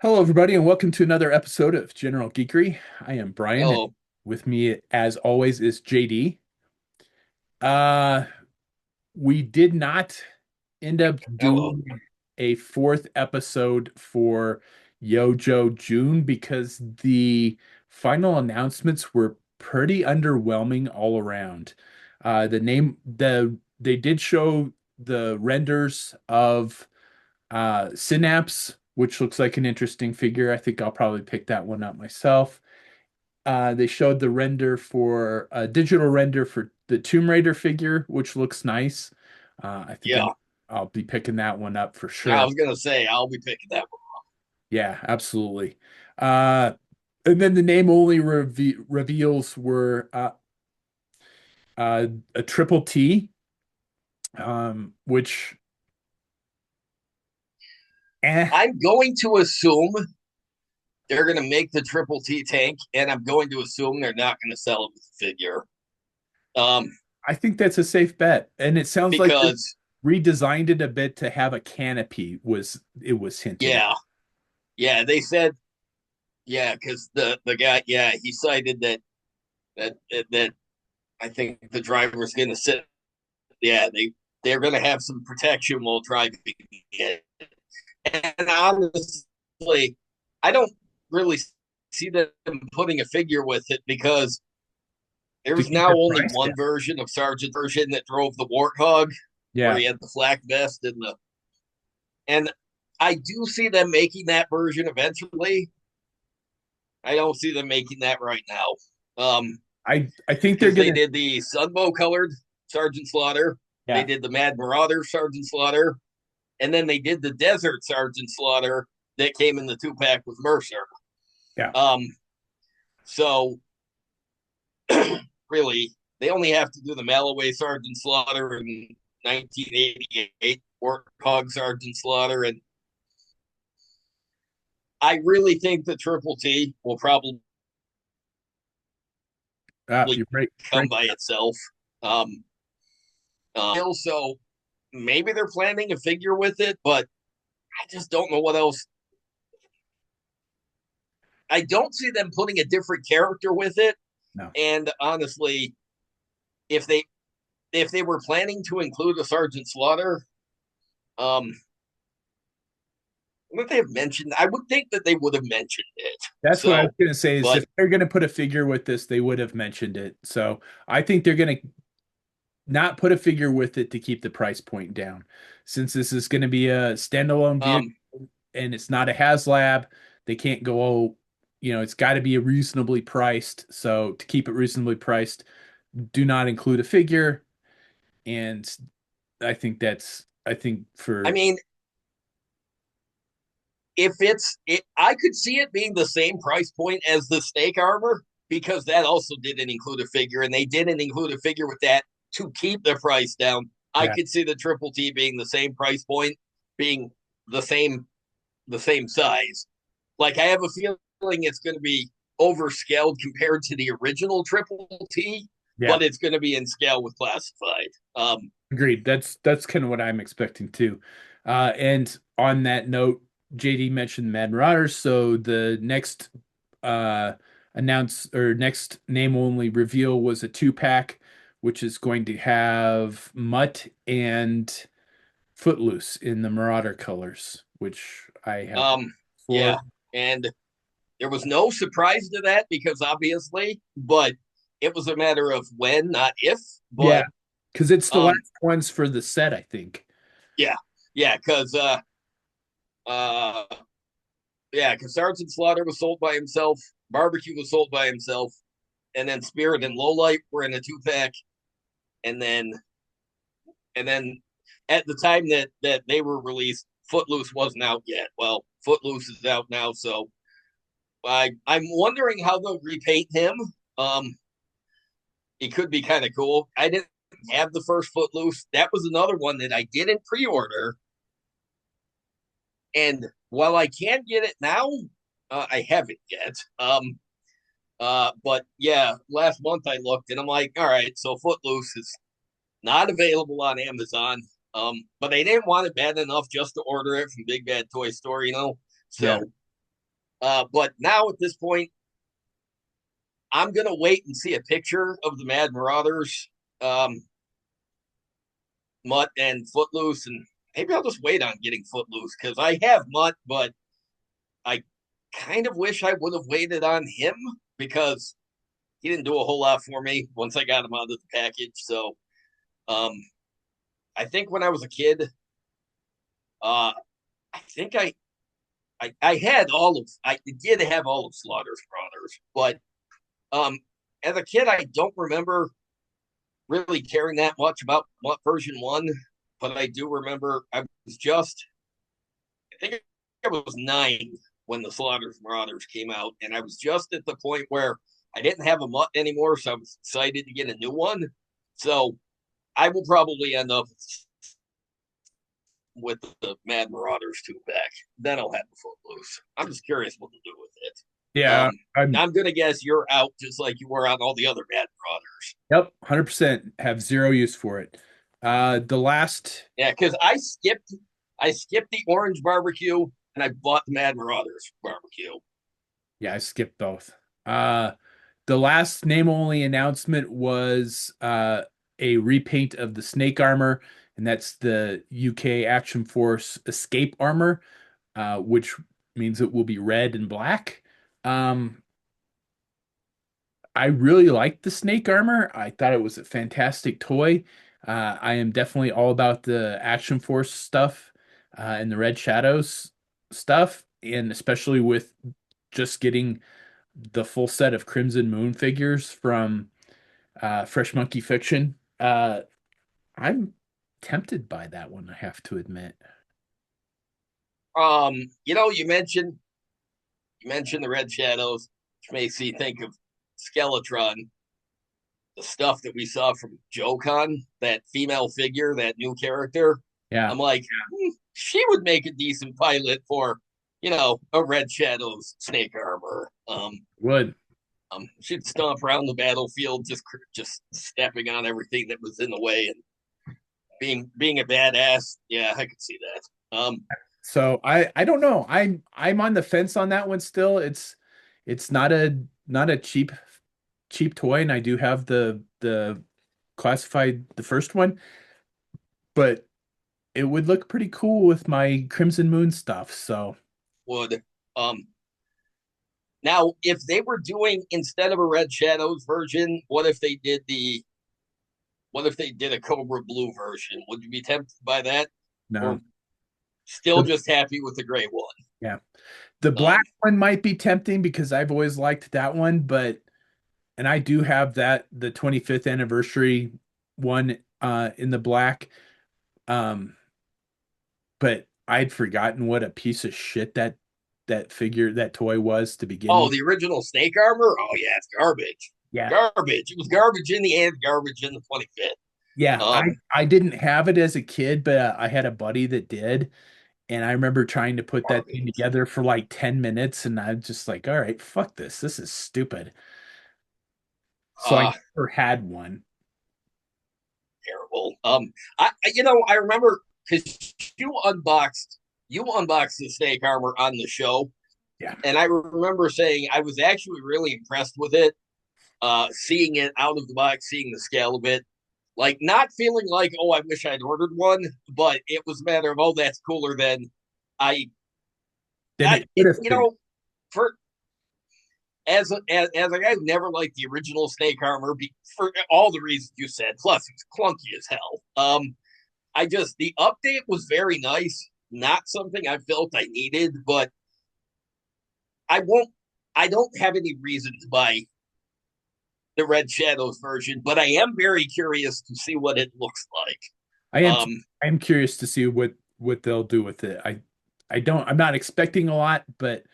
Hello, everybody, and welcome to another episode of General Geekery. I am Brian, and Oh, with me, as always, is JD. Uh, we did not end up hello. doing a fourth episode for Yojo June because the final announcements were pretty underwhelming all around. They did show the renders of Synapse, which looks like an interesting figure. I think I'll probably pick that one up myself. They showed the render for a digital render for the Tomb Raider figure, which looks nice. I think Yeah, I'll be picking that one up for I sure. was gonna say I'll be picking that one. Yeah, absolutely. Uh, and then the name only reveals were a triple T, which eh, I'm going to assume they're gonna make the triple T tank, and I'm going to assume they're not gonna sell it with the figure. Um, I think that's a safe bet. And it sounds like they because redesigned it a bit to have a canopy was hinted at. yeah, yeah, they said because the guy, he cited that I think the driver's gonna sit. They're gonna have some protection while driving it. And honestly, I don't really see them putting a figure with it because To there's keep now the only price down. one version of Sergeant version that drove the Warthog, where Yeah. he had the flak vest and I do see them making that version eventually. I don't see them making that right now. I think they're Because they gonna did the Sunbow colored Sergeant Slaughter, they yeah, did the Mad Marauder Sergeant Slaughter, and then they did the Desert Sergeant Slaughter that came in the 2-pack with Mercer. yeah. Um, so really, they only have to do the Malloway Sergeant Slaughter in 1988, Warthog Sergeant Slaughter, and I really think the Triple T will probably You're come by itself. Um, so maybe they're planning a figure with it, but I just don't know what else. I don't see them putting a different character with it. no. And honestly, if they if they were planning to include a Sergeant Slaughter, um, would they have mentioned? I would think that they would have mentioned it. That's what I was So, gonna say is but if they're gonna put a figure with this, they would have mentioned it. So I think they're gonna not put a figure with it to keep the price point down. Since this is gonna be a standalone vehicle um, and it's not a HasLab, they can't go, oh, it's got to be reasonably priced. So to keep it reasonably priced, do not include a figure. And I think I for mean, if I could see it being the same price point as the Snake Armor because that also didn't include a figure, and they didn't include a figure with that to keep the price down. I yeah, could see the Triple T being the same price point, being the same the same size. Like I have a feeling it's going to be overscaled compared to the original Triple T, yeah, but it's going to be in scale with classified. agreed. That's kind of what I'm expecting too. And on that note, JD mentioned Mad Marauders, so the next uh next name only reveal was a two pack, which is going to have Mutt and Footloose in the Marauder colors, which I have Yeah, for. and there was no surprise to that because obviously, but it was a matter of when, not if. Yeah, But because it's the um, last ones for the set, I think. yeah, yeah, because uh, because Sergeant Slaughter was sold by himself, Barbecue was sold by himself, and then Spirit and Lowlight were in a 2-pack, and then at the time that they were released, Footloose wasn't out yet. Well, Footloose is out now, so I'm wondering how they'll repaint him. Um, it could be kind of cool. I didn't have the first Footloose. That was another one that I didn't pre-order, and while I can get it now, I haven't yet. But yeah, last month I looked and I'm like, all right, so Footloose is not available on Amazon. But they didn't want it bad enough just to order it from Big Bad Toy Store, Yeah. So But now at this point, I'm gonna wait and see a picture of the Mad Marauders, um, Mutt and Footloose, and maybe I'll just wait on getting Footloose because I have Mutt, but I kind of wish I would have waited on him because he didn't do a whole lot for me once I got him out of the package. So um, I think when I was a kid, uh, I think I had all of I did have all of Slaughter's brothers, but um, as a kid I don't remember really caring that much about what version one, but I do remember I think I was 9 when the Slaughter's Marauders came out, and I was just at the point where I didn't have a mutt anymore, so I was excited to get a new one. So I will probably end up with the Mad Marauders 2 back. Then I'll have the Footloose. I'm just curious what to do with it. Yeah, I'm I'm gonna guess you're out just like you were on all the other Mad Marauders. yep, 100% have zero use for it. The last Yeah, because I skipped the orange barbecue and I bought the Mad Marauders barbecue. Yeah, I skipped both. The last name only announcement was a repaint of the snake armor, and that's the UK Action Force Escape armor, which means it will be red and black. Um, I really liked the snake armor. I thought it was a fantastic toy. I am definitely all about the Action Force stuff and the Red Shadows stuff, and especially with just getting the full set of Crimson Moon figures from Fresh Monkey Fiction. I'm tempted by that one, I have to admit. You mentioned the Red Shadows, which makes me think of Skeletron, the stuff that we saw from JoeCon, that female figure, that new character. Yeah, I'm like, she would make a decent pilot for, a Red Shadows snake armor. would. She'd stomp around the battlefield, just stepping on everything that was in the way and being a badass. Yeah, I could see that. So I don't know. I'm on the fence on that one still. It's not a cheap toy, and I do have the classified the first one, but it would look pretty cool with my Crimson Moon stuff. So would Now, if they were doing instead of a Red Shadows version, what if they did a Cobra Blue version? Would you be tempted by that, or no. still The, just happy with the gray one? yeah. The black Um, one might be tempting because I've always liked that one, but and I do have that the 25th anniversary one in the black. Um, but I'd forgotten what a piece of shit that toy was to begin oh, with. the original Snake Armor. Oh yeah, it's garbage. Yeah. Garbage. It was garbage in the end, garbage in the 25th. Yeah, Um, I didn't have it as a kid, but I had a buddy that did, and I remember trying to put that thing Garbage. together for like 10 minutes, and I'm just like, all right, fuck this. This is stupid. So I Uh, never had one. Terrible. I remember because you unboxed the Snake Armor on the show, Yeah. and I remember saying I was actually really impressed with it. Seeing it out of the box, seeing the scale of it, like not feeling like, oh, I wish I'd ordered one, but it was a matter of, oh, that's cooler than I, Then it could have you been. know, for as a guy who never liked the original Snake Armor for all the reasons you said, plus it's clunky as hell. The update was very nice, not something I felt I needed, but I won't. I don't have any reason to buy the Red Shadows version, but I am very curious to see what it looks like. I am Um, I'm curious to see what they'll do with it. I'm not expecting a lot, but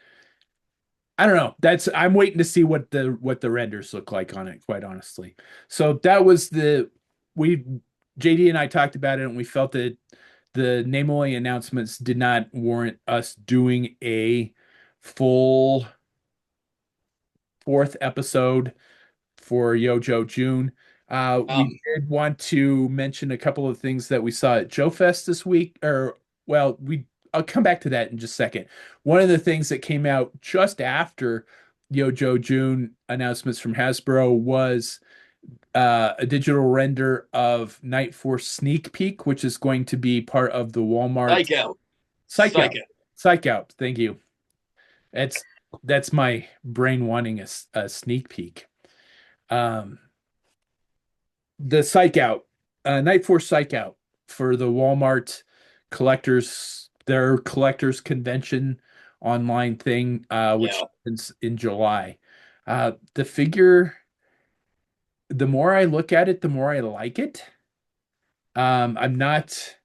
I don't know. That's I'm waiting to see what the renders look like on it, quite honestly. So that was the we JD and I talked about it and we felt that the name only announcements did not warrant us doing a full fourth episode for Yojo June. We um, did want to mention a couple of things that we saw at Joe Fest this week, or well, we I'll come back to that in just a second. One of the things that came out just after Yojo June announcements from Hasbro was a digital render of Night Force Sneak Peek, which is going to be part of the Walmart Psych out. Psych Psych Out. out. Psych Out. Thank you. That's that's my brain wanting a sneak peek. Um, the Psych Out, Night Force Psych Out for the Walmart collectors, their collectors convention online thing, which Yeah. is in July. The figure, the more I look at it, the more I like it. I'm not.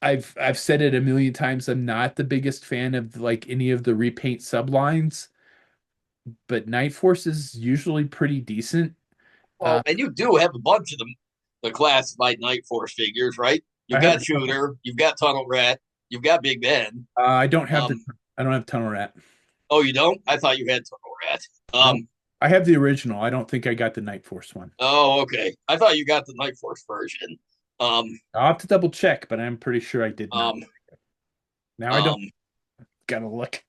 I've said it a million times. I'm not the biggest fan of like any of the repaint sublines, but Night Force is usually pretty decent. Well, Uh, and you do have a bunch of them, the classified Night Force figures, right? I You've have got Shooter, you've got Tunnel Rat, you've got Big Ben. I don't have the Um, I don't have Tunnel Rat. oh, you don't? I thought you had Tunnel Rat. No, I have the original. I don't think I got the Night Force one. Oh, okay. I thought you got the Night Force version. Um, I'll have to double check, but I'm pretty sure I did not. um, Now I don't um, gotta look.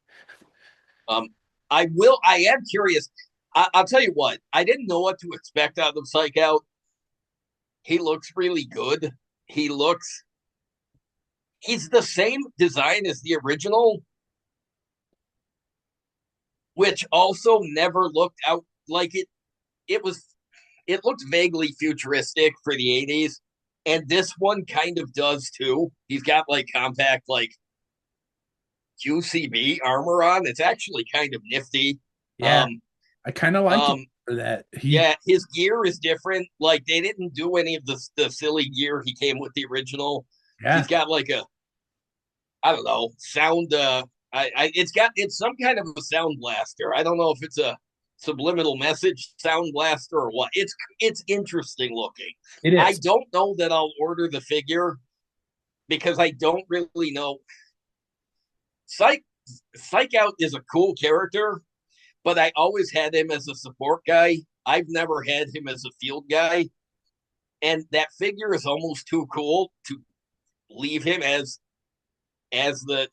um. I will. I am curious. I'll tell you what. I didn't know what to expect out of Psych Out. He looks really good. He looks. He's the same design as the original, which also never looked out like it. It was. It looked vaguely futuristic for the '80s, and this one kind of does too. He's got like compact, like UCB armor on. It's actually kind of nifty. Yeah, Um, I kind of like it um, for that. He, yeah, his gear is different. Like they didn't do any of the silly gear he came with the original. He's yeah, got like a I don't know sound. It's some kind of a sound blaster. I don't know if it's a subliminal message sound blaster or what. It's interesting looking. it I is. don't know that I'll order the figure because I don't really know. Psych Psych Out is a cool character, but I always had him as a support guy. I've never had him as a field guy, and that figure is almost too cool to leave him as the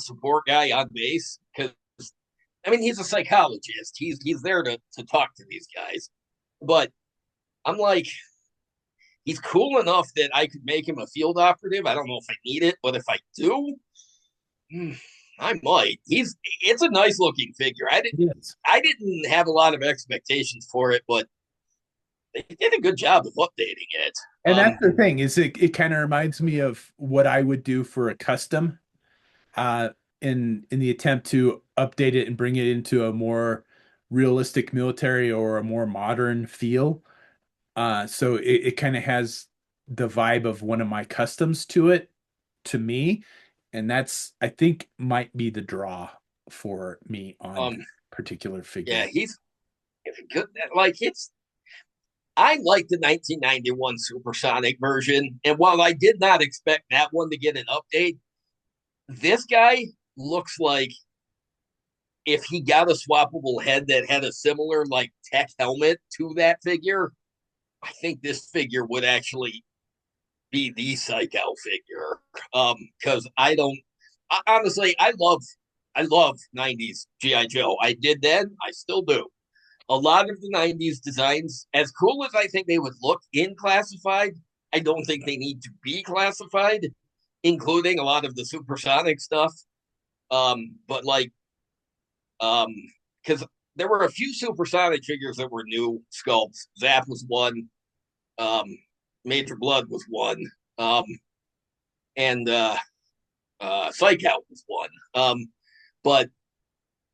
support guy on base because I mean he's a psychologist. He's there to talk to these guys, but I'm like he's cool enough that I could make him a field operative. I don't know if I need it, but if I do, I might. It's a nice looking figure. It is. I didn't have a lot of expectations for it, but they did a good job of updating it. And that's the thing is it kind of reminds me of what I would do for a custom uh in the attempt to update it and bring it into a more realistic military or a more modern feel. So it kind of has the vibe of one of my customs to it, to me, and that's I think might be the draw for me on Um, this particular yeah, figure. it's good. Like it's I like the 1991 Supersonic version, and while I did not expect that one to get an update, this guy looks like if he got a swappable head that had a similar like tech helmet to that figure, I think this figure would actually be the Psych Out figure. Because honestly, I love 90s GI Joe. I did then, I still do. A lot of the 90s designs, as cool as I think they would look in classified, I don't think they need to be classified, including a lot of the supersonic stuff. But like, um, because there were a few supersonic figures that were new sculpts. Zap was one. Um, Major Blood was one. Um, and Psych Out was one. But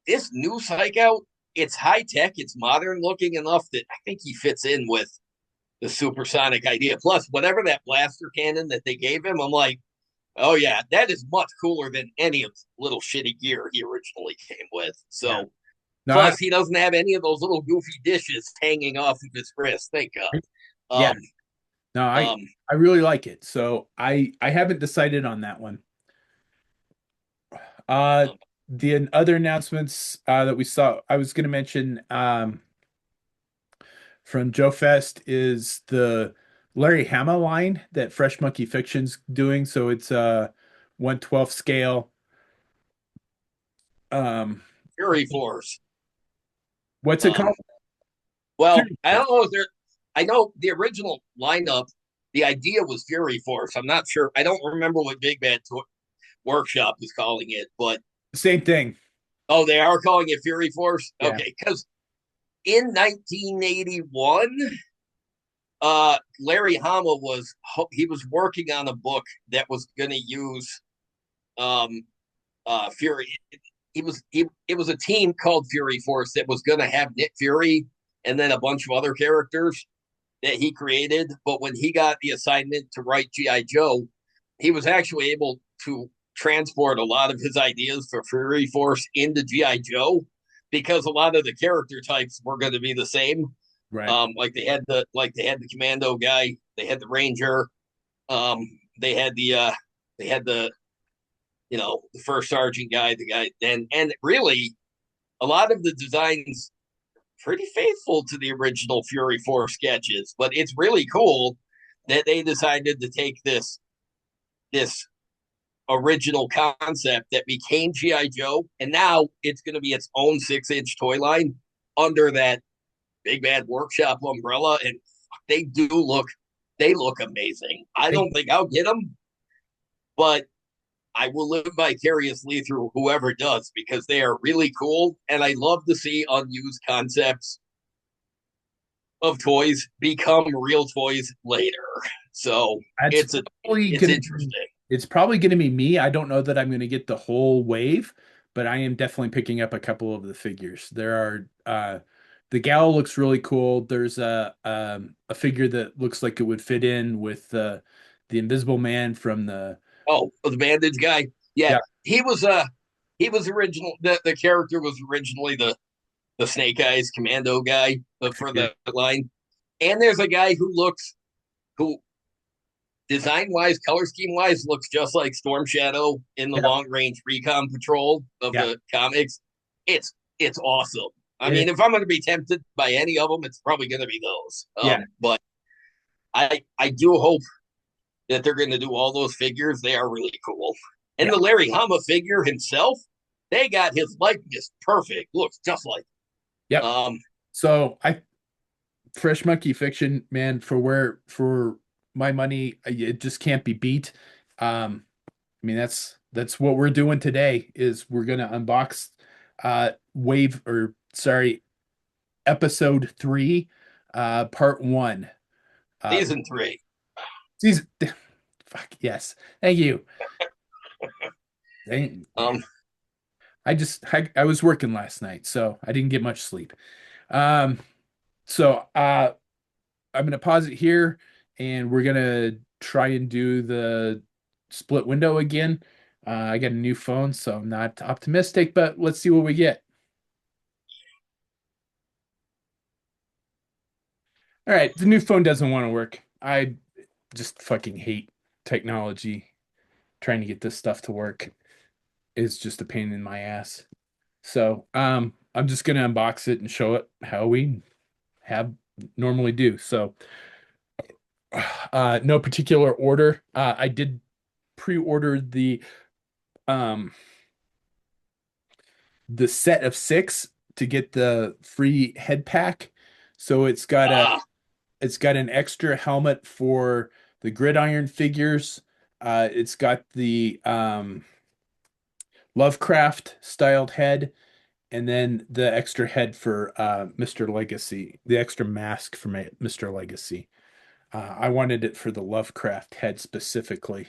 this new Psych Out, it's high tech, it's modern looking enough that I think he fits in with the supersonic idea. Plus, whatever that blaster cannon that they gave him, I'm like, oh yeah, that is much cooler than any of the little shitty gear he originally came with. Yeah. So, No, plus he doesn't have any of those little goofy dishes hanging off of his wrist. Thank yeah. God. No, Um, I really like it. So I haven't decided on that one. Uh, um, the other announcements that we saw, I was going to mention from Joe Fest is the Larry Hama line that Fresh Monkey Fiction's doing. So it's 1/12 scale. Um, Fury Force. what's it called? Um, well, Fury I Force. don't know if there. I know the original lineup. The idea was Fury Force. I'm not sure. I don't remember what Big Bad Workshop is calling it, but Same thing. oh, they are calling it Fury Force. Yeah. Okay, because in 1981, Larry Hama was working on a book that was going to use um, Fury. It was a team called Fury Force that was going to have Nick Fury and then a bunch of other characters that he created. But when he got the assignment to write GI Joe, he was actually able to transport a lot of his ideas for Fury Force into GI Joe because a lot of the character types were going to be the same. Right. They had the commando guy, they had the ranger, um, they had the the first sergeant guy, the guy, and really a lot of the designs pretty faithful to the original Fury 4 sketches, but it's really cool that they decided to take this original concept that became GI Joe, and now it's going to be its own 6-inch toy line under that Big Bad Workshop umbrella, and they look amazing. I I, don't think I'll get them, but I will live vicariously through whoever does because they are really cool, and I love to see unused concepts of toys become real toys later. So that's probably it's gonna be interesting. it's probably gonna be me. I don't know that I'm gonna get the whole wave, but I am definitely picking up a couple of the figures. There are the gal looks really cool. There's a figure that looks like it would fit in with the Invisible Man from the Oh, the bandage guy. Yeah, yeah, he was he was original. The character was originally the Snake Eyes Commando guy for figure. the line. And there's a guy who design wise, color scheme wise, looks just like Storm Shadow in the Yeah, long range recon patrol of yeah. the comics. It's awesome. I It, mean, if I'm going to be tempted by any of them, it's probably going to be those. yeah, But I do hope that they're going to do all those figures. They are really cool. And yeah. the Larry Hama figure himself, they got his likeness perfect. Looks just like. Yep. Um, So I Fresh Monkey Fiction, man, for my money, it just can't be beat. I mean, that's what we're doing today is we're gonna unbox wave or sorry, episode 3, part 1. Uh season 3. season fuck yes. Thank you. Thank, Um, I was working last night, so I didn't get much sleep. Um so I'm gonna pause it here and we're gonna try and do the split window again. I got a new phone, so I'm not optimistic, but let's see what we get. All right, the new phone doesn't want to work. I just fucking hate technology. Trying to get this stuff to work is just a pain in my ass. So, I'm just gonna unbox it and show it how we have normally do. So, no particular order. I did pre-order um the set of 6 to get the free head pack. So ah, it's got an extra helmet for the gridiron figures. It's got the Lovecraft styled head, and then the extra head for Mr. Legacy, the extra mask for Mr. Legacy. I wanted it for the Lovecraft head specifically.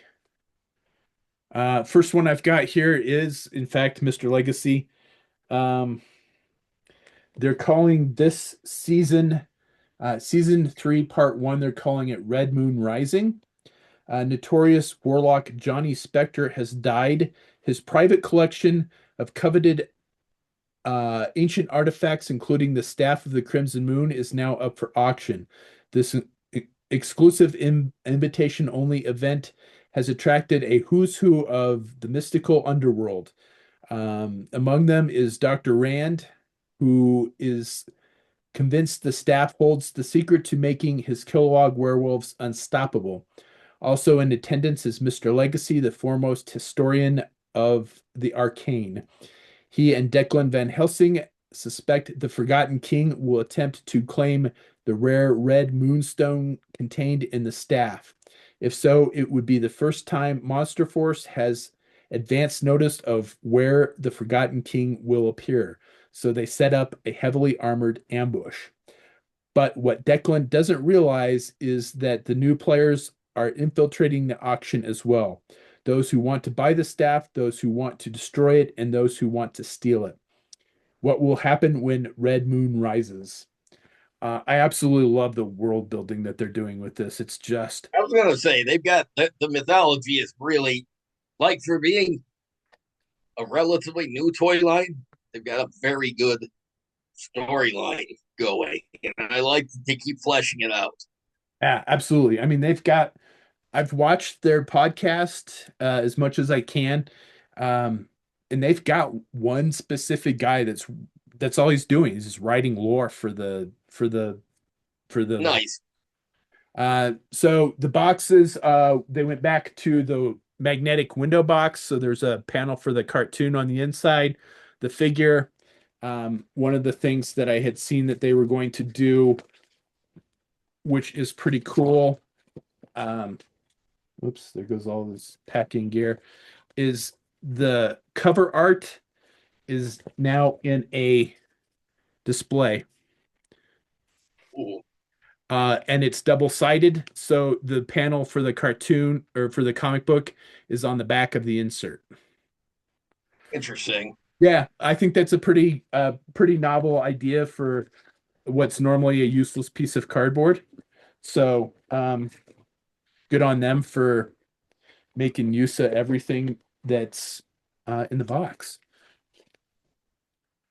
First one I've got here is, in fact, Mr. Legacy. Um, they're calling this season 3, part 1. They're calling it Red Moon Rising. Notorious warlock Johnny Spector has died. His private collection of coveted ancient artifacts, including the Staff of the Crimson Moon, is now up for auction. This exclusive invitation only event has attracted a who's who of the mystical underworld. Among them is Dr. Rand, who is convinced the staff holds the secret to making his Kilowog werewolves unstoppable. Also in attendance is Mr. Legacy, the foremost historian of the arcane. He and Declan Van Helsing suspect the Forgotten King will attempt to claim the rare red moonstone contained in the staff. If so, it would be the first time Monster Force has advance notice of where the Forgotten King will appear. So they set up a heavily armored ambush. But what Declan doesn't realize is that the new players are infiltrating the auction as well. Those who want to buy the staff, those who want to destroy it, and those who want to steal it. What will happen when Red Moon rises? I absolutely love the world building that they're doing with this. It's just, I was gonna say they've got the mythology is really like for being a relatively new toy line. They've got a very good storyline going, and I like to keep fleshing it out. yeah, absolutely. I mean, I've watched their podcast as much as I can. And they've got one specific guy that's all he's doing is just writing lore for the Nice. so the boxes they went back to the magnetic window box, so there's a panel for the cartoon on the inside, the figure. One of the things that I had seen that they were going to do, which is pretty cool. Um, Whoops, there goes all this packing gear. Is the cover art is now in a display. Ooh, And it's double-sided, so the panel for the cartoon or for the comic book is on the back of the insert. interesting. Yeah, I think that's a pretty novel idea for what's normally a useless piece of cardboard. So, good on them for making use of everything that's in the box.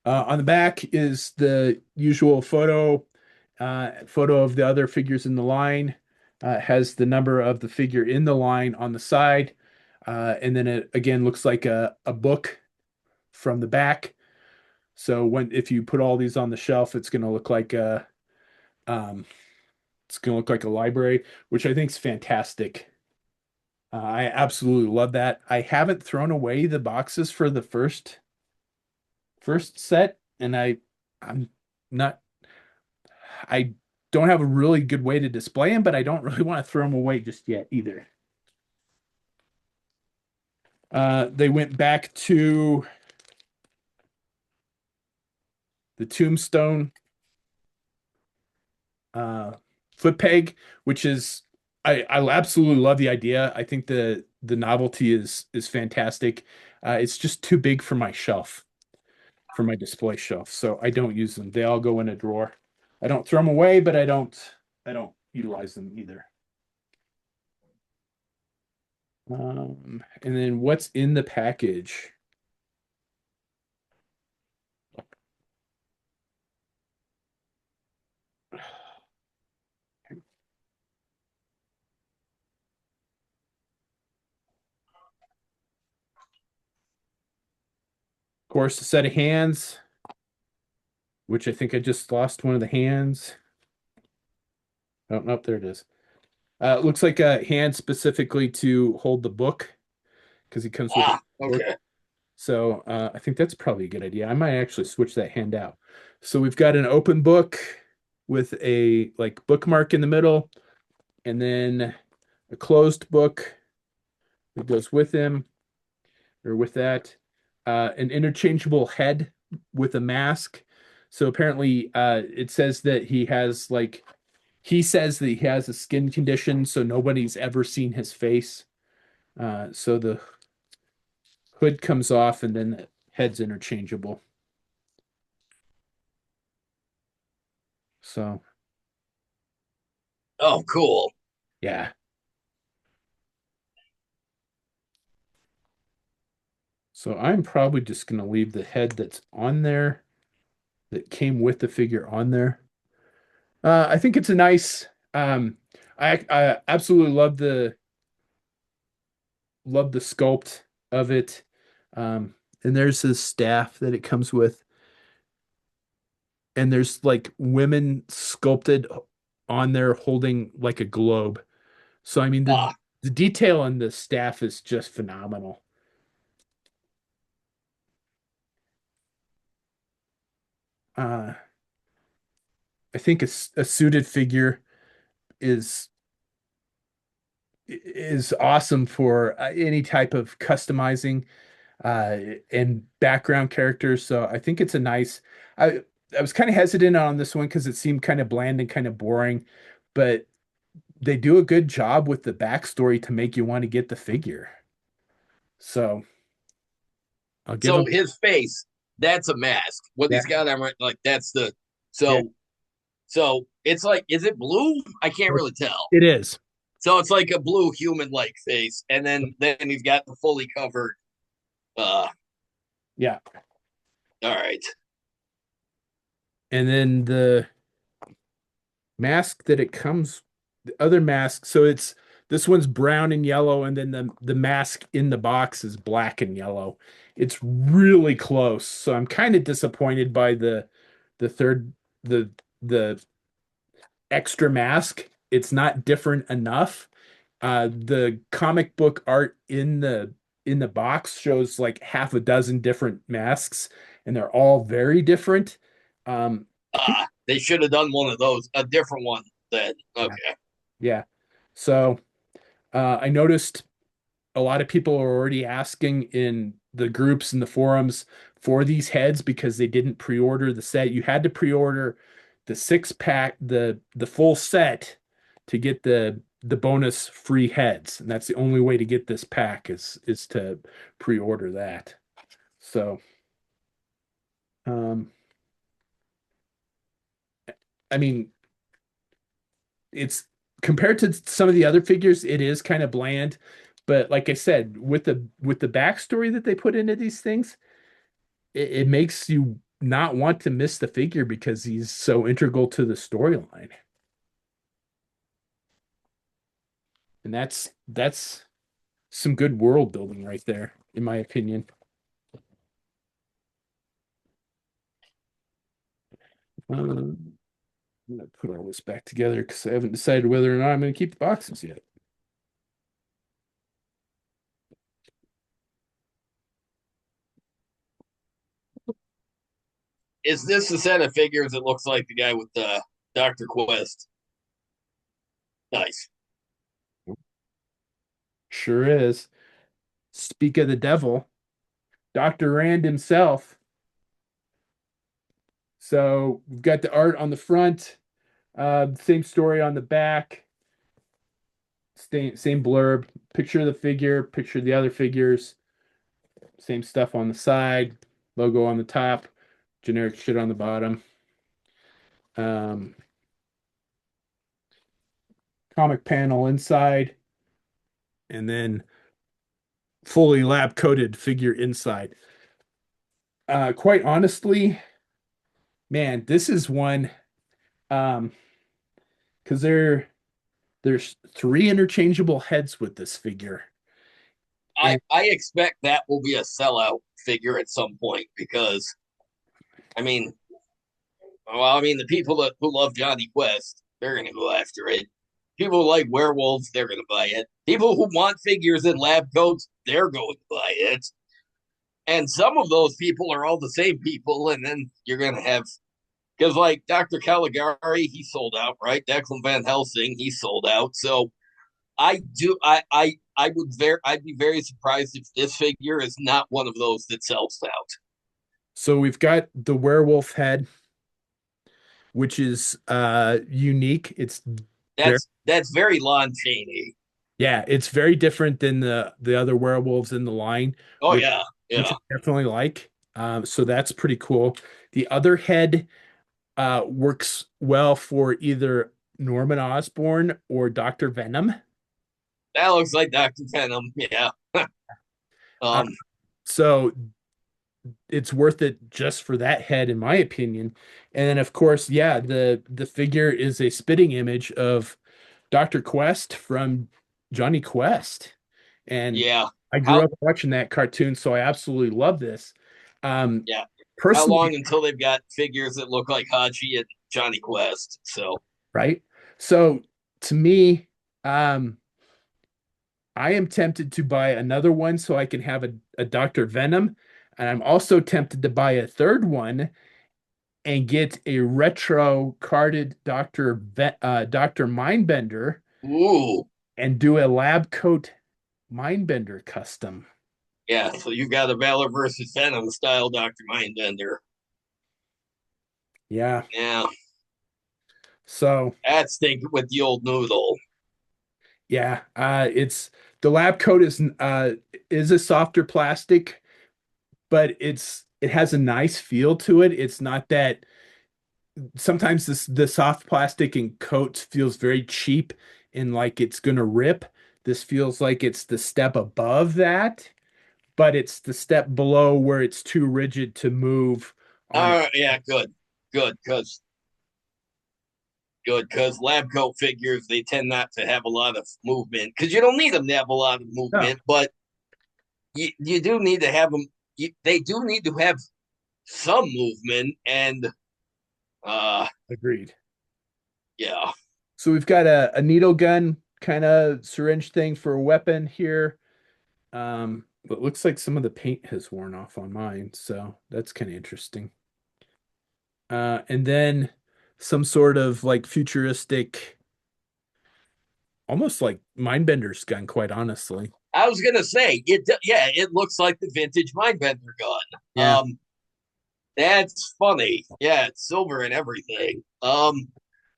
On the back is the usual photo of the other figures in the line. Has the number of the figure in the line on the side. And then it again looks like a book from the back. So if you put all these on the shelf, um, it's gonna look like a library, which I think is fantastic. I absolutely love that. I haven't thrown away the boxes for the first set, and I'm not I don't have a really good way to display them, but I don't really want to throw them away just yet either. They went back to the Tombstone uh, foot peg, which is I absolutely love the idea. I think the novelty is fantastic. It's just too big for my shelf, for my display shelf, so I don't use them. They all go in a drawer. I don't throw them away, but I don't utilize them either. And then what's in the package? Of course, a set of hands, which I think I just lost one of the hands. Oh, nope, there it is. It looks like a hand specifically to hold the book because he comes with a Ah, book. okay. So I think that's probably a good idea. I might actually switch that hand out. So we've got an open book with a like bookmark in the middle, and then a closed book that goes with him or with that. An interchangeable head with a mask. So apparently, it says that he says that he has a skin condition, so nobody's ever seen his face. So the hood comes off and then the head's interchangeable. So Oh, cool. yeah. So I'm probably just gonna leave the head that's on there that came with the figure on there. I think it's a nice. I absolutely love the sculpt of it. And there's this staff that it comes with, and there's like women sculpted on there holding like a globe. So I mean Ah, the detail on the staff is just phenomenal. Uh, I think a suited figure is is awesome for any type of customizing uh, and background characters. So I think it's a nice. I I was kind of hesitant on this one because it seemed kind of bland and kind of boring, but they do a good job with the backstory to make you want to get the figure. So I'll give So them. his face, that's a mask. What Yeah, he's got on right, like that's the yeah, so it's like, is it blue? I can't really tell. it is. So it's like a blue human like face, and then he's got the fully covered. Uh, Yeah, all right. and then the mask that it comes, the other mask. So it's this one's brown and yellow, and then the mask in the box is black and yellow. It's really close. So I'm kind of disappointed by the third the the extra mask. It's not different enough. The comic book art in the box shows like half a dozen different masks, and they're all very different. I think They should have done one of those, a different one. Then yeah, okay. yeah. So I noticed a lot of people are already asking in the groups and the forums for these heads because they didn't pre-order the set. You had to pre-order the six pack, the full set to get the bonus free heads. And that's the only way to get this pack is to pre-order that. So um I mean it's compared to some of the other figures, it is kind of bland. But like I said, with the backstory that they put into these things, it makes you not want to miss the figure because he's so integral to the storyline. And that's some good world building right there, in my opinion. I'm gonna put all this back together because I haven't decided whether or not I'm gonna keep the boxes yet. Is this a set of figures that looks like the guy with the Dr. Quest? Nice. Sure is. Speak of the devil, Dr. Rand himself. So we've got the art on the front, same story on the back, same blurb, picture of the figure, picture of the other figures. Same stuff on the side, logo on the top, generic shit on the bottom. Um, Comic panel inside, and then fully lab coated figure inside. Quite honestly, man, this is one um, because there's three interchangeable heads with this figure, and I expect that will be a sellout figure at some point because I mean, the people who love Johnny Quest, they're gonna go after it. People who like werewolves, they're gonna buy it. People who want figures in lab coats, they're going to buy it. And some of those people are all the same people, and then you're gonna have, because like Dr. Caligari, he sold out, right? Declan Van Helsing, he sold out. So I'd be very surprised if this figure is not one of those that sells out. so we've got the werewolf head, which is unique. It's very That's very Lon Chaney. yeah, it's very different than the other werewolves in the line, Oh which yeah, which yeah. I definitely like. So that's pretty cool. The other head works well for either Norman Osborn or Dr. Venom. That looks like Dr. Venom. Yeah. Uh, um, so it's worth it just for that head, in my opinion. And then, of course, yeah, the figure is a spitting image of Dr. Quest from Johnny Quest. And yeah. I grew How up watching that cartoon, so I absolutely love this. Um, yeah. How Personally, long until they've got figures that look like Haji and Johnny Quest? So right? So to me, um, I am tempted to buy another one so I can have a Dr. Venom. And I'm also tempted to buy a third one and get a retro carded Dr. Mindbender Ooh, and do a lab coat Mindbender custom. yeah. So you got a Valor versus Venom style Doctor Mindbender. Yeah. Yeah, So that's thinking with the old noodle. yeah, it's the lab coat is a softer plastic, but it has a nice feel to it. It's not that sometimes the soft plastic in coats feels very cheap and like it's gonna rip. This feels like it's the step above that, but it's the step below where it's too rigid to move on it. Yeah, good, because lab coat figures they tend not to have a lot of movement because you don't need them to have a lot of No, movement, but you do need to have them. They do need to have some movement, and uh, agreed. yeah. So we've got a needle gun kind of syringe thing for a weapon here. But it looks like some of the paint has worn off on mine, so that's kind of interesting. And then some sort of like futuristic, almost like Mindbender's gun, quite honestly. I was gonna say it. Yeah, it looks like the vintage Mindbender gun. Yeah. That's funny. Yeah, it's silver and everything. I'm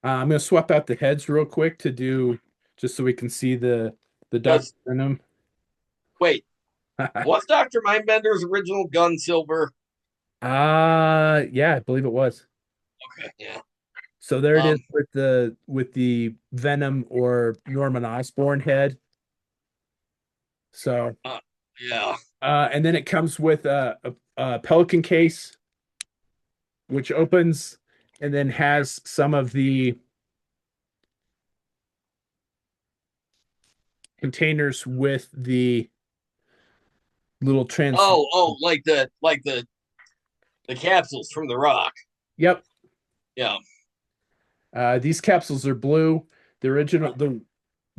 gonna swap out the heads real quick to do just so we can see the Dr. Because Venom. wait, was Doctor Mindbender's original gun silver? Yeah, I believe it was. Okay, yeah. So there it is Um, with the Venom or Norman Osborn head. So uh, yeah. and then it comes with a Pelican case, which opens and then has some of the containers with the little trans. Like the capsules from the Rock. Yep. Yeah, These capsules are blue. The original,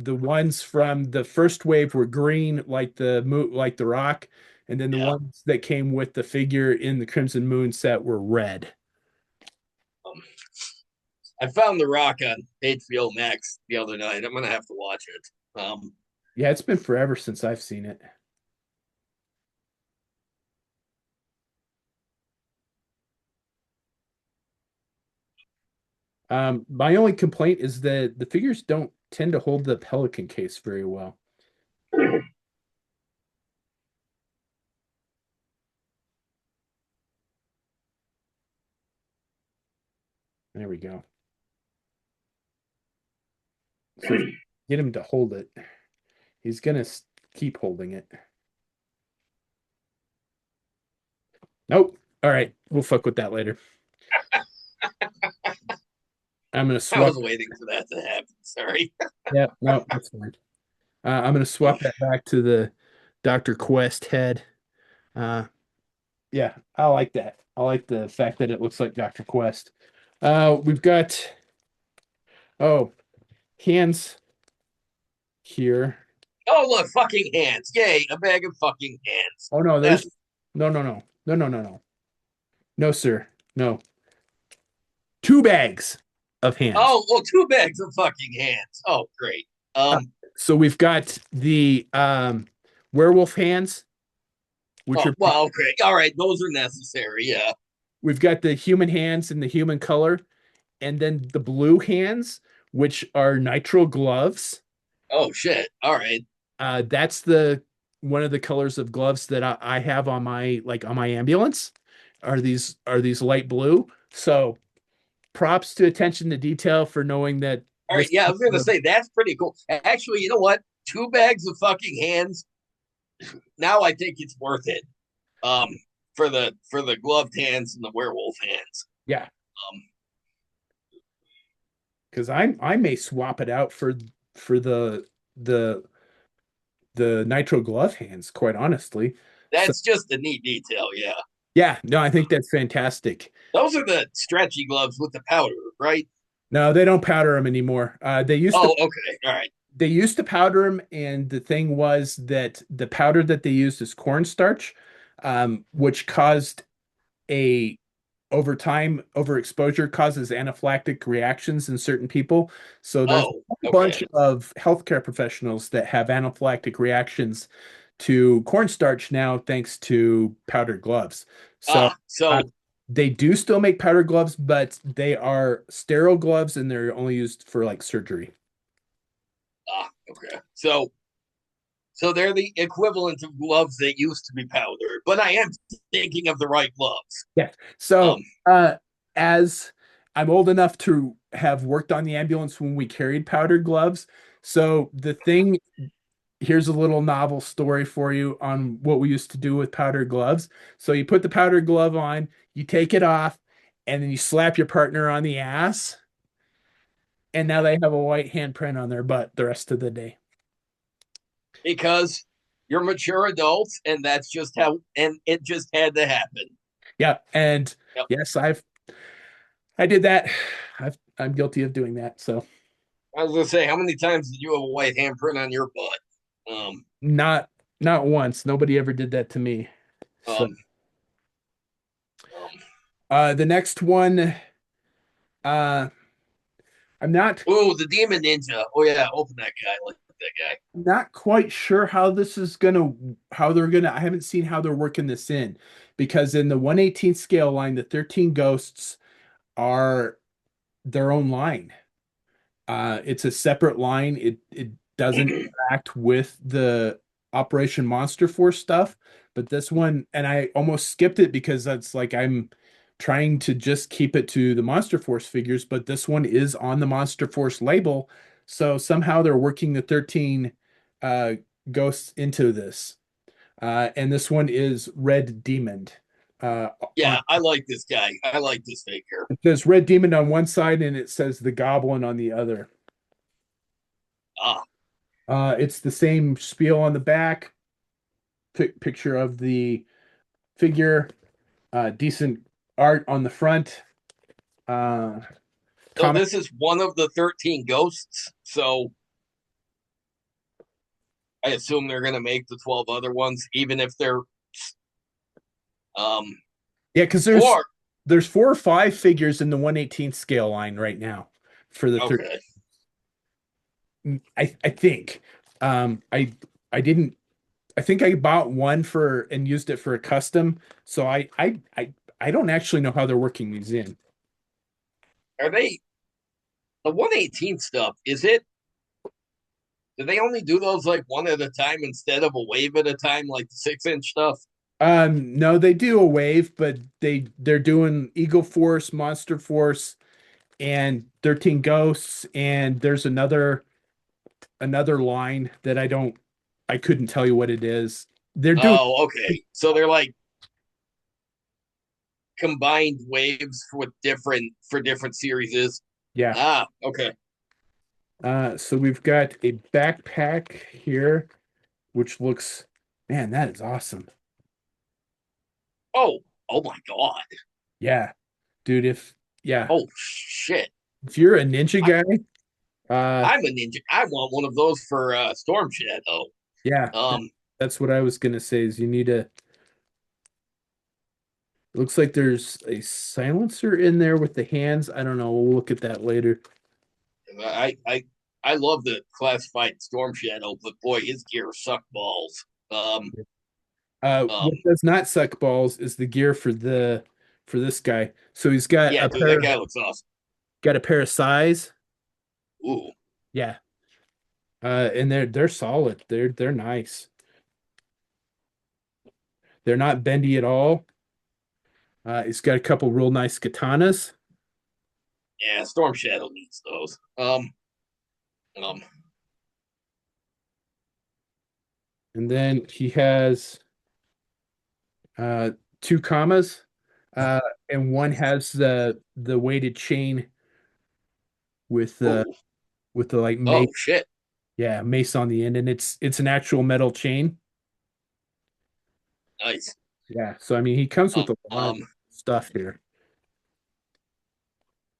the ones from the first wave were green, like the rock, and then the yeah. ones that came with the figure in the Crimson Moon set were red. Um, I found the Rock on HBO Max the other night. I'm gonna have to watch it. Yeah, it's been forever since I've seen it. My only complaint is that the figures don't tend to hold the Pelican case very well. There we go. So if you get him to hold it, he's gonna keep holding it. Nope. All right, we'll fuck with that later. I'm gonna I swap. was waiting for that to happen. Sorry. Yeah, no, that's fine. I'm gonna swap that back to the Dr. Quest head. Uh, yeah, I like that. I like the fact that it looks like Dr. Quest. We've got oh hands here. Oh look, fucking hands! Yay, a bag of fucking hands. Oh no, there's That's no, no, sir, no. Two bags of hands. oh well, two bags of fucking hands. Oh great. Uh, so we've got the werewolf hands, which Oh are well, okay, all right. Those are necessary. Yeah. we've got the human hands in the human color, and then the blue hands, which are nitrile gloves. Oh shit. All right. That's the one of the colors of gloves that I have on my ambulance. Are these light blue? So props to attention to detail for knowing that All right. this. Yeah, I was gonna say that's pretty cool. Actually, you know what? Two bags of fucking hands. Now I think it's worth it. Um, for the gloved hands and the werewolf hands. Yeah, Um, because I may swap it out for the the nitro glove hands, quite honestly. So that's just a neat detail. Yeah. yeah, no, I think that's fantastic. Those are the stretchy gloves with the powder, right? No, they don't powder them anymore. They used to Oh, okay. All right. they used to powder them, and the thing was that the powder that they used is cornstarch, which caused a over time, overexposure causes anaphylactic reactions in certain people. So there's Oh, a bunch okay. of healthcare professionals that have anaphylactic reactions to cornstarch now, thanks to powdered gloves. So uh, So they do still make powdered gloves, but they are sterile gloves and they're only used for like surgery. okay. So they're the equivalent of gloves that used to be powdered, but I am thinking of the right gloves. Yes. Um, So, as I'm old enough to have worked on the ambulance when we carried powdered gloves, so the thing here's a little novel story for you on what we used to do with powdered gloves. So you put the powdered glove on, you take it off, and then you slap your partner on the ass, and now they have a white handprint on their butt the rest of the day. because you're mature adults, and that's just how, and it just had to happen. Yeah, and Yep. yes, I did that. I'm guilty of doing that. So I was gonna say, how many times did you have a white handprint on your butt? not not once. Nobody ever did that to me. So Um, um. the next one, uh, I'm not Oh, the Demon Ninja. Oh yeah, open that guy. Like that guy. not quite sure how this is gonna how they're gonna I haven't seen how they're working this in because in the 1/18 scale line, the 13 ghosts are their own line. It's a separate line. It doesn't interact with the Operation Monster Force stuff, but this one, and I almost skipped it because that's like I'm trying to just keep it to the Monster Force figures, but this one is on the Monster Force label, so somehow they're working the 13 uh, ghosts into this. And this one is Red Demon. Uh, on Yeah, I like this guy. I like this figure. It says Red Demon on one side and it says the Goblin on the other. Ah, It's the same spiel on the back, picture of the figure, decent art on the front. Uh, so Comic, this is one of the 13 ghosts. So I assume they're gonna make the 12 other ones, even if they're um yeah, because four. there's 4 or 5 figures in the 1/18 scale line right now for the third. Okay. I think. I didn't. I think I bought one for and used it for a custom. So I don't actually know how they're working these in. Are they the 118 stuff? Is it? Do they only do those like one at a time instead of a wave at a time, like the 6-inch stuff? No, they do a wave, but they're doing Eagle Force, Monster Force, and 13 Ghosts, and there's another line that I couldn't tell you what it is. They're doing Oh, okay. So they're like combined waves for different series. yeah. Ah, okay. So we've got a backpack here, which looks, man, that is awesome. Oh, oh my god. Yeah, dude, yeah, Oh shit. if you're a ninja I, guy, uh, I'm a ninja. I want one of those for Storm Shadow. yeah, Um, that's what I was gonna say is you need a. Looks like there's a silencer in there with the hands. I don't know. We'll look at that later. I I I love the classified Storm Shadow, but boy, his gear suck balls. Um, What does not suck balls is the gear for this guy. So he's yeah, dude, that guy looks awesome. got a pair of size. Ooh, Yeah. And they're solid. They're nice. They're not bendy at all. He's got a couple real nice katanas. yeah, Storm Shadow needs those. Um, And then he has uh 2 commas. Uh and one has the weighted chain with ooh, the like oh mace, shit, yeah, mace on the end, and it's an actual metal chain. nice. Yeah, so I mean he comes Um, with a lot of um, stuff here.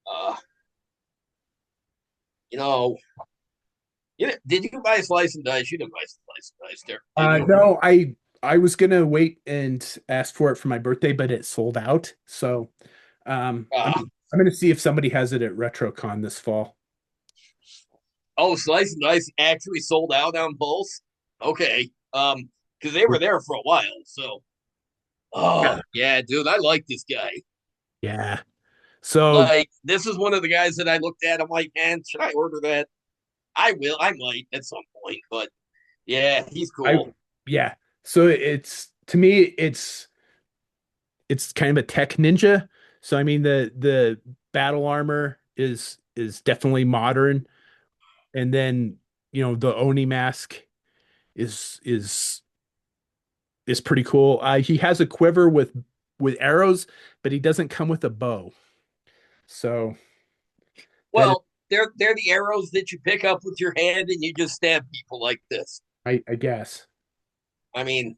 uh, you know, Did you buy Slice and Dice? You didn't buy Slice and Dice, did you? No, I was gonna wait and ask for it for my birthday, but it sold out. So Uh, I'm gonna see if somebody has it at RetroCon this fall. oh, Slice and Dice actually sold out on Pulse. Okay, because they were there for a while. So, oh yeah, dude, I like this guy. Yeah. So Like, this is one of the guys that I looked at. I'm like, man, should I order that? I will. I might at some point, but yeah, he's I cool. yeah. So it's to me it's kind of a tech ninja. So I mean the battle armor is definitely modern, and then the Oni mask is is pretty cool. He has a quiver with arrows, but he doesn't come with a bow. So that is, Well, they're the arrows that you pick up with your hand and you just stab people like this. I guess. I mean,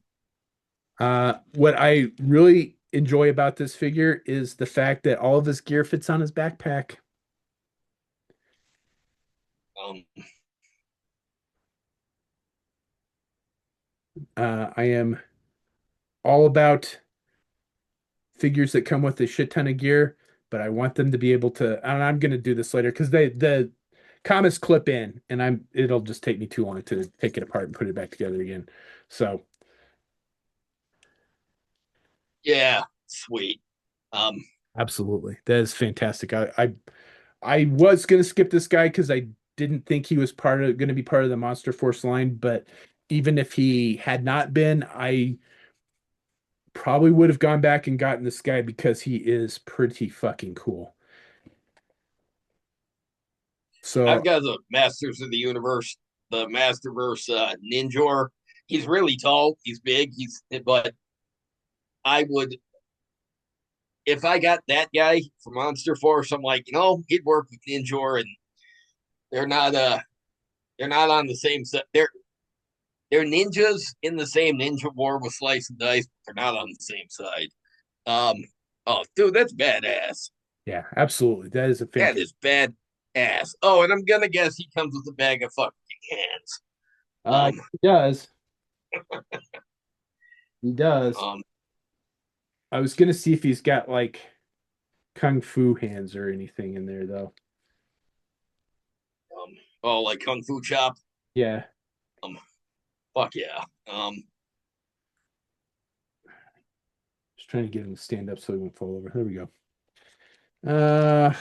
What I really enjoy about this figure is the fact that all of his gear fits on his backpack. um, I am all about figures that come with a shit ton of gear, but I want them to be able to. And I'm going to do this later because the comments clip in, and it'll just take me too long to take it apart and put it back together again. So yeah, sweet. Um, absolutely, that is fantastic. I was going to skip this guy because I didn't think he was going to be part of the Monster Force line, but even if he had not been, I probably would have gone back and gotten this guy because he is pretty fucking cool. I've So got the Masters of the Universe, the Masterverse Ninjor. He's really tall. He's big. But I would, if I got that guy for Monster Force, I'm like, he'd work with Ninjor, and they're not they're not on the same set. They're ninjas in the same ninja war with Slice and Dice, but they're not on the same side. Um, oh, dude, that's badass. yeah, absolutely. That is a That fantastic. is badass. Oh, and I'm gonna guess he comes with a bag of fucking hands. Um, He does. He does. um, I was gonna see if he's got like kung fu hands or anything in there though. oh, like Kung Fu Chop. Yeah. Um, fuck yeah. Just trying to get him to stand up so he won't fall over. There we go. Uh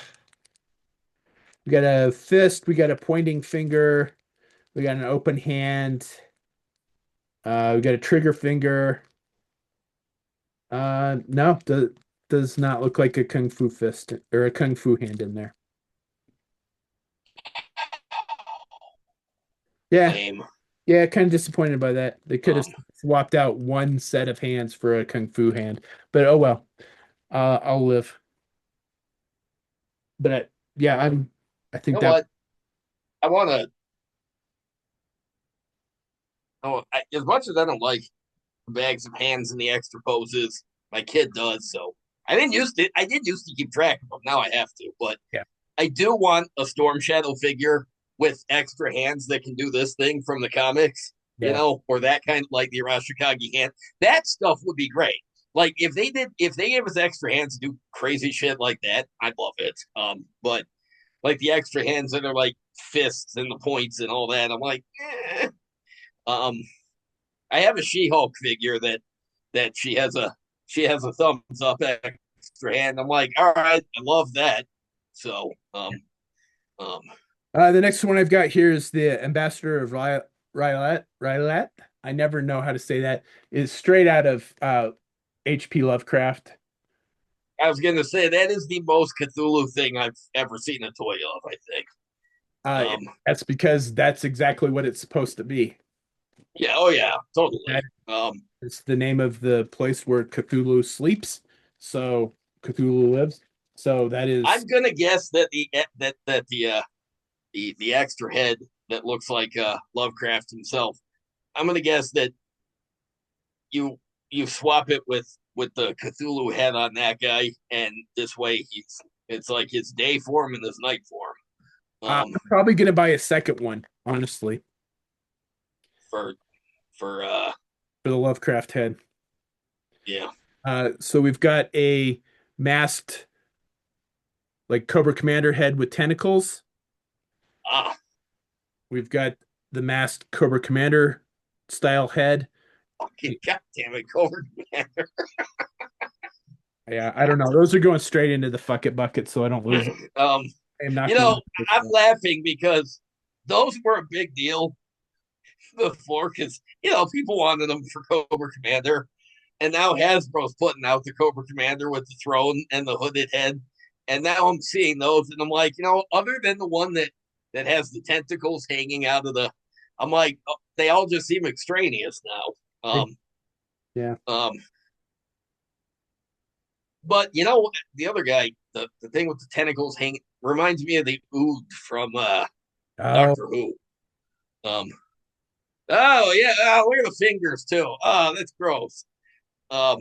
we got a fist, we got a pointing finger, we got an open hand, we got a trigger finger. No, does not look like a kung fu fist or a kung fu hand in there. Yeah, lame. yeah, kind of disappointed by that. They could have Um, swapped out one set of hands for a kung fu hand, but oh well. I'll live. But yeah, I you think know that what? I want to. Oh, as much as I don't like bags of hands and the extra poses, my kid does. So I didn't used to. I did used to keep track of them. Now I have to. But yeah, I do want a Storm Shadow figure with extra hands that can do this thing from the comics, yeah. or that kind of like the Arashikage hand. That stuff would be great. Like if they gave us extra hands to do crazy shit like that, I'd love it. But like the extra hands that are like fists and the points and all that, I'm like, eh. Um, I have a She-Hulk figure that she has a thumbs up extra hand. I'm like, all right, I love that. So, um, The next one I've got here is the Ambassador of Rylat. I never know how to say that. Is straight out of H.P. Lovecraft. I was gonna say that is the most Cthulhu thing I've ever seen a toy of. I think. Uh, Um, that's because that's exactly what it's supposed to be. yeah, oh yeah, That totally. is the name of the place where Cthulhu sleeps. So Cthulhu lives. So that is I'm gonna guess that the extra head that looks like Lovecraft himself. I'm gonna guess that you you swap it with the Cthulhu head on that guy, and this way it's like his day form and his night form. I'm probably gonna buy a second one honestly, for for for the Lovecraft head. yeah. So we've got a masked like Cobra Commander head with tentacles. Ah, We've got the masked Cobra Commander style head. fucking goddamn it, Cobra Commander. Yeah, I don't know. Those are going straight into the fuck it bucket, so I don't lose it. um, I am not you going know, to lose I'm that. laughing because those were a big deal before because people wanted them for Cobra Commander, and now Hasbro's putting out the Cobra Commander with the throne and the hooded head, and now I'm seeing those, and I'm like, other than the one that has the tentacles hanging out of the, I'm like, oh, they all just seem extraneous now. Yeah. Um, but the other guy, the thing with the tentacles hanging reminds me of the Ood from Oh, Doctor Who. Um, oh yeah, look at the fingers too. Oh, that's gross. Um,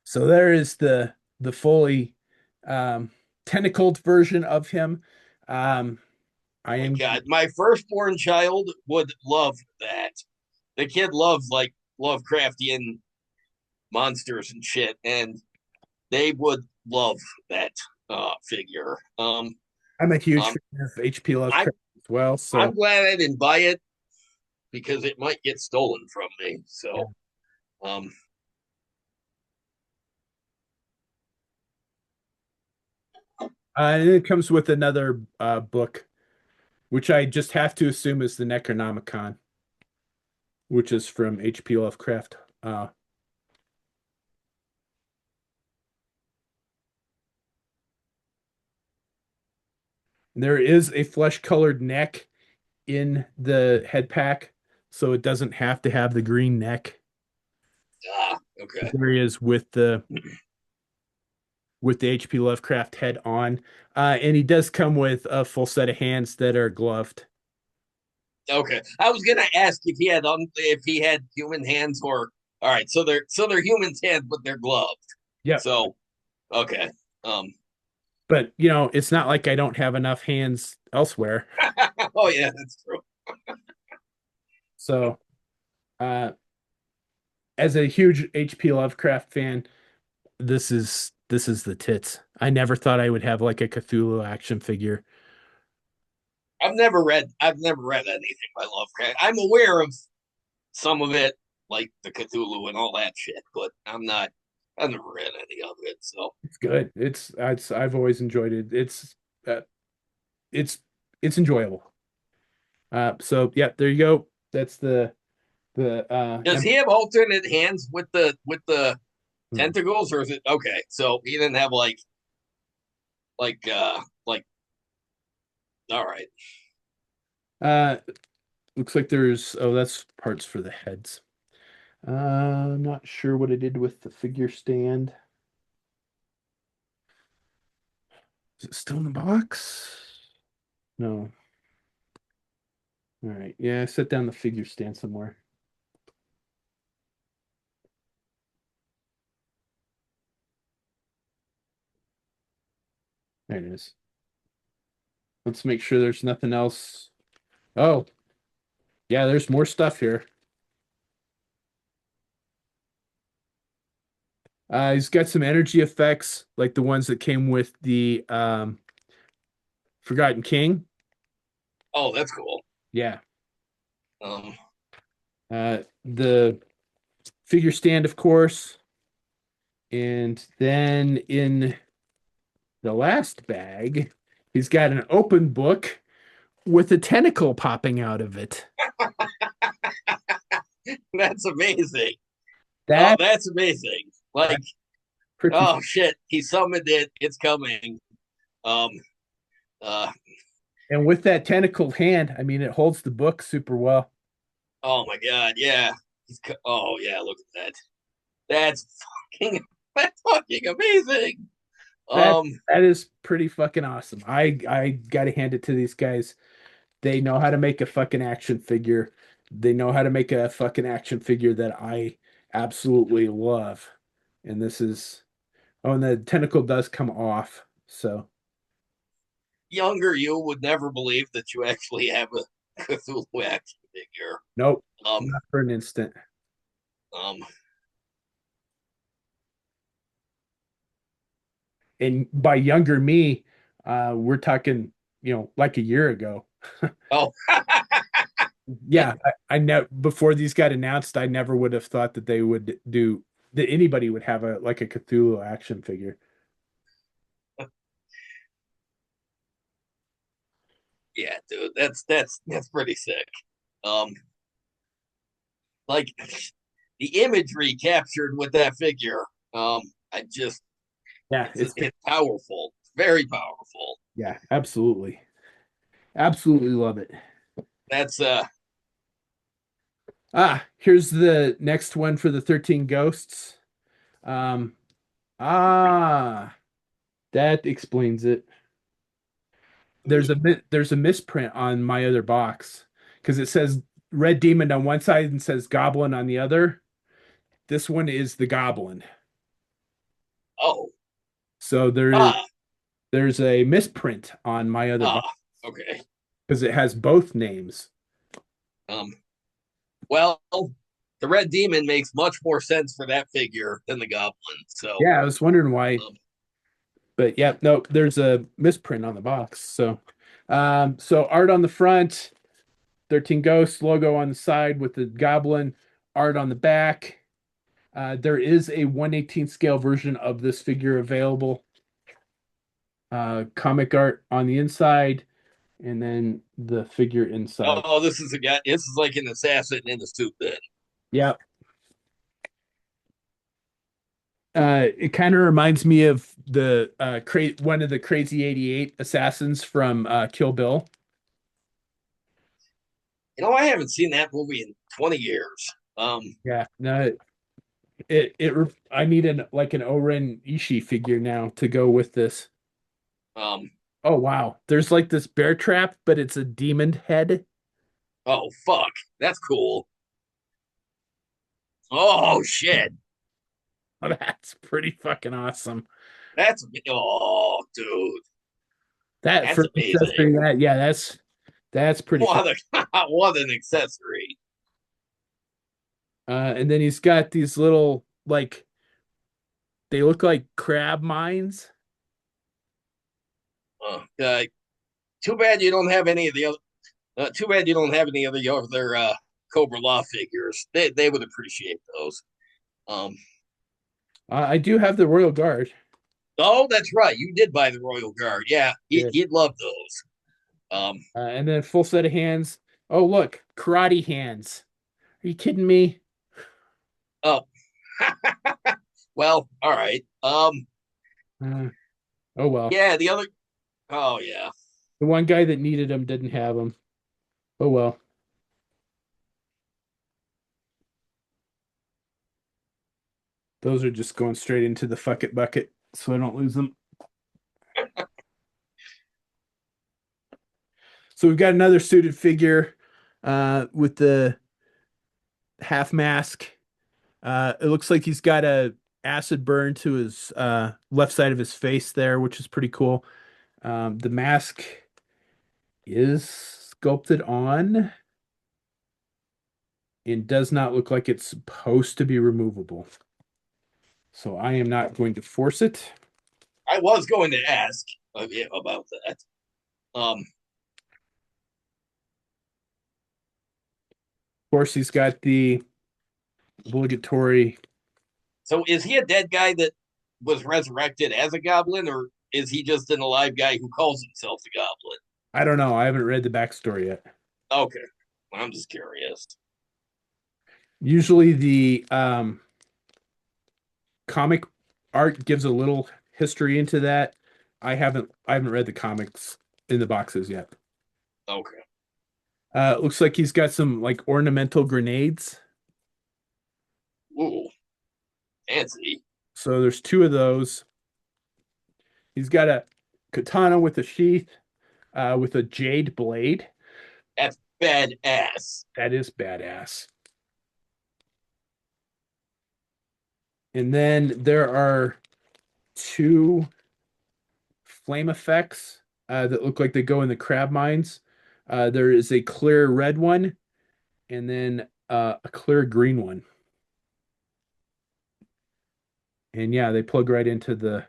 so there is the fully um tentacled version of him. Um I my am God, my firstborn child would love that. The kid loves like Lovecraftian monsters and shit, and they would love that figure. I'm a huge Um, fan of HP I'm Lovecraft as well, I'm so glad I didn't buy it because it might get stolen from me. yeah. So, um, And it comes with another book, which I just have to assume is the Necronomicon, which is from HP Lovecraft. There is a flesh-colored neck in the head pack, so it doesn't have to have the green neck. okay, There is with the HP Lovecraft head on, and he does come with a full set of hands that are gloved. okay. I was gonna ask if he had human hands or all right. So they're human's hands, but they're gloved. Yep. So okay. Um. But it's not like I don't have enough hands elsewhere. Oh yeah, that's true. So, uh, as a huge HP Lovecraft fan, this is the tits. I never thought I would have like a Cthulhu action figure. I've never read anything by Lovecraft. I'm aware of some of it, like the Cthulhu and all that shit, but I've never read any of it. So It's good. I've always enjoyed it. Uh, it's it's enjoyable. So yeah, there you go. That's the does he have alternate hands with the hmm. tentacles, or is it okay? So he didn't have like all right. uh looks like there's that's parts for the heads. I'm not sure what I did with the figure stand. Is it still in the box? No. All right. Yeah, I set down the figure stand somewhere. There it is. Let's make sure there's nothing else. Oh, yeah, there's more stuff here. He's got some energy effects like the ones that came with the Forgotten King. Oh, that's cool. Yeah. Um, The figure stand, of course. And then in the last bag, he's got an open book with a tentacle popping out of it. that's amazing. Oh, That, that's amazing. Like, that's pretty. oh shit, he summoned it. It's coming. Um, uh, And with that tentacled hand, I mean, it holds the book super well. oh my god, yeah. Oh yeah, look at that. That's fucking that's fucking amazing. That Um, that is pretty fucking awesome. I gotta hand it to these guys. They know how to make a fucking action figure. They know how to make a fucking action figure that I absolutely love. And this is oh, and the tentacle does come off. So younger you would never believe that you actually have Cthulhu action figure. Nope, Um, not for an instant. um, And by younger me, we're talking, like a year ago. oh, Yeah, I know before these got announced, I never would have thought that they would do that anybody would have a like a Cthulhu action figure. yeah, dude, that's pretty sick. Um, like the imagery captured with that figure. Um, I just Yeah, it's powerful, very powerful. yeah, absolutely. Absolutely love it. That's Here's the next one for the 13 ghosts. Um, ah, that explains it. There's a misprint on my other box because it says Red Demon on one side and says Goblin on the other. This one is the Goblin. oh So ah there's a misprint on my other box ah okay. because it has both names. Um, well, the Red Demon makes much more sense for that figure than the Goblin. So Yeah, I was wondering why, um, but yeah, no, there's a misprint on the box. So art on the front, 13 Ghosts logo on the side with the Goblin, art on the back. There is a 1/18 scale version of this figure available. Comic art on the inside, and then the figure inside. oh, this is a guy. This is like an assassin in the suit. Then Yeah. It kind of reminds me of the one of the Crazy 88 assassins from Kill Bill. I haven't seen that movie in 20 years. Yeah, no, I need an Oren Ishii figure now to go with this. Um, Oh wow, there's like this bear trap, but it's a demon head. oh fuck, that's cool. Oh shit, That's pretty fucking awesome. that's oh dude, That that's for amazing. accessory that, yeah, that's pretty fun. What a what an accessory. And then he's got these little like they look like crab mines. Too bad you don't have any of the other. Too bad you don't have any of the other Cobra Law figures. They would appreciate those. Um, I do have the Royal Guard. oh, that's right. You did buy the Royal Guard. Yeah, Yeah. he'd love those. Um, And then full set of hands. Oh, look, karate hands. Are you kidding me? oh, well, all right. Uh, oh well. Yeah, the other. Oh yeah. The one guy that needed them didn't have them. Oh well. Those are just going straight into the fuck it bucket, so I don't lose them. So we've got another suited figure with the half mask. It looks like he's got a acid burn to his left side of his face there, which is pretty cool. The mask is sculpted on and does not look like it's supposed to be removable. So I am not going to force it. I was going to ask about that. Um, Of course, he's got the obligatory. so is he a dead guy that was resurrected as a goblin, or is he just an alive guy who calls himself the goblin? I don't know. I haven't read the backstory yet. Okay, I'm just curious. Usually, the comic art gives a little history into that. I haven't read the comics in the boxes yet. Okay. It looks like he's got some like ornamental grenades. Ooh, fancy. So there's two of those. He's got a katana with a sheath, with a jade blade. That's badass. That is badass. And then there are two flame effects that look like they go in the crab mines. There is a clear red one and then a clear green one. And yeah, they plug right into the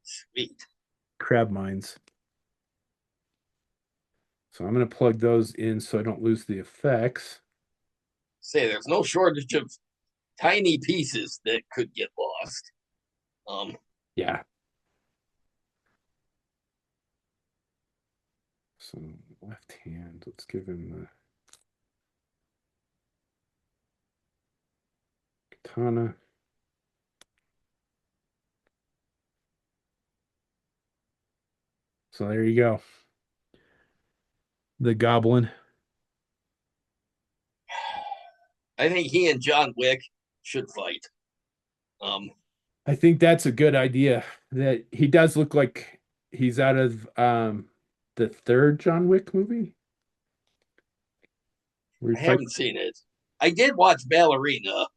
Sweet. crab mines. So I'm going to plug those in so I don't lose the effects. Say there's no shortage of tiny pieces that could get lost. Um, Yeah. So left hand, let's give him the katana. So there you go. The goblin. I think he and John Wick should fight. Um, I think that's a good idea. That he does look like he's out of the third John Wick movie where he I fights. haven't seen it. I did watch Ballerina.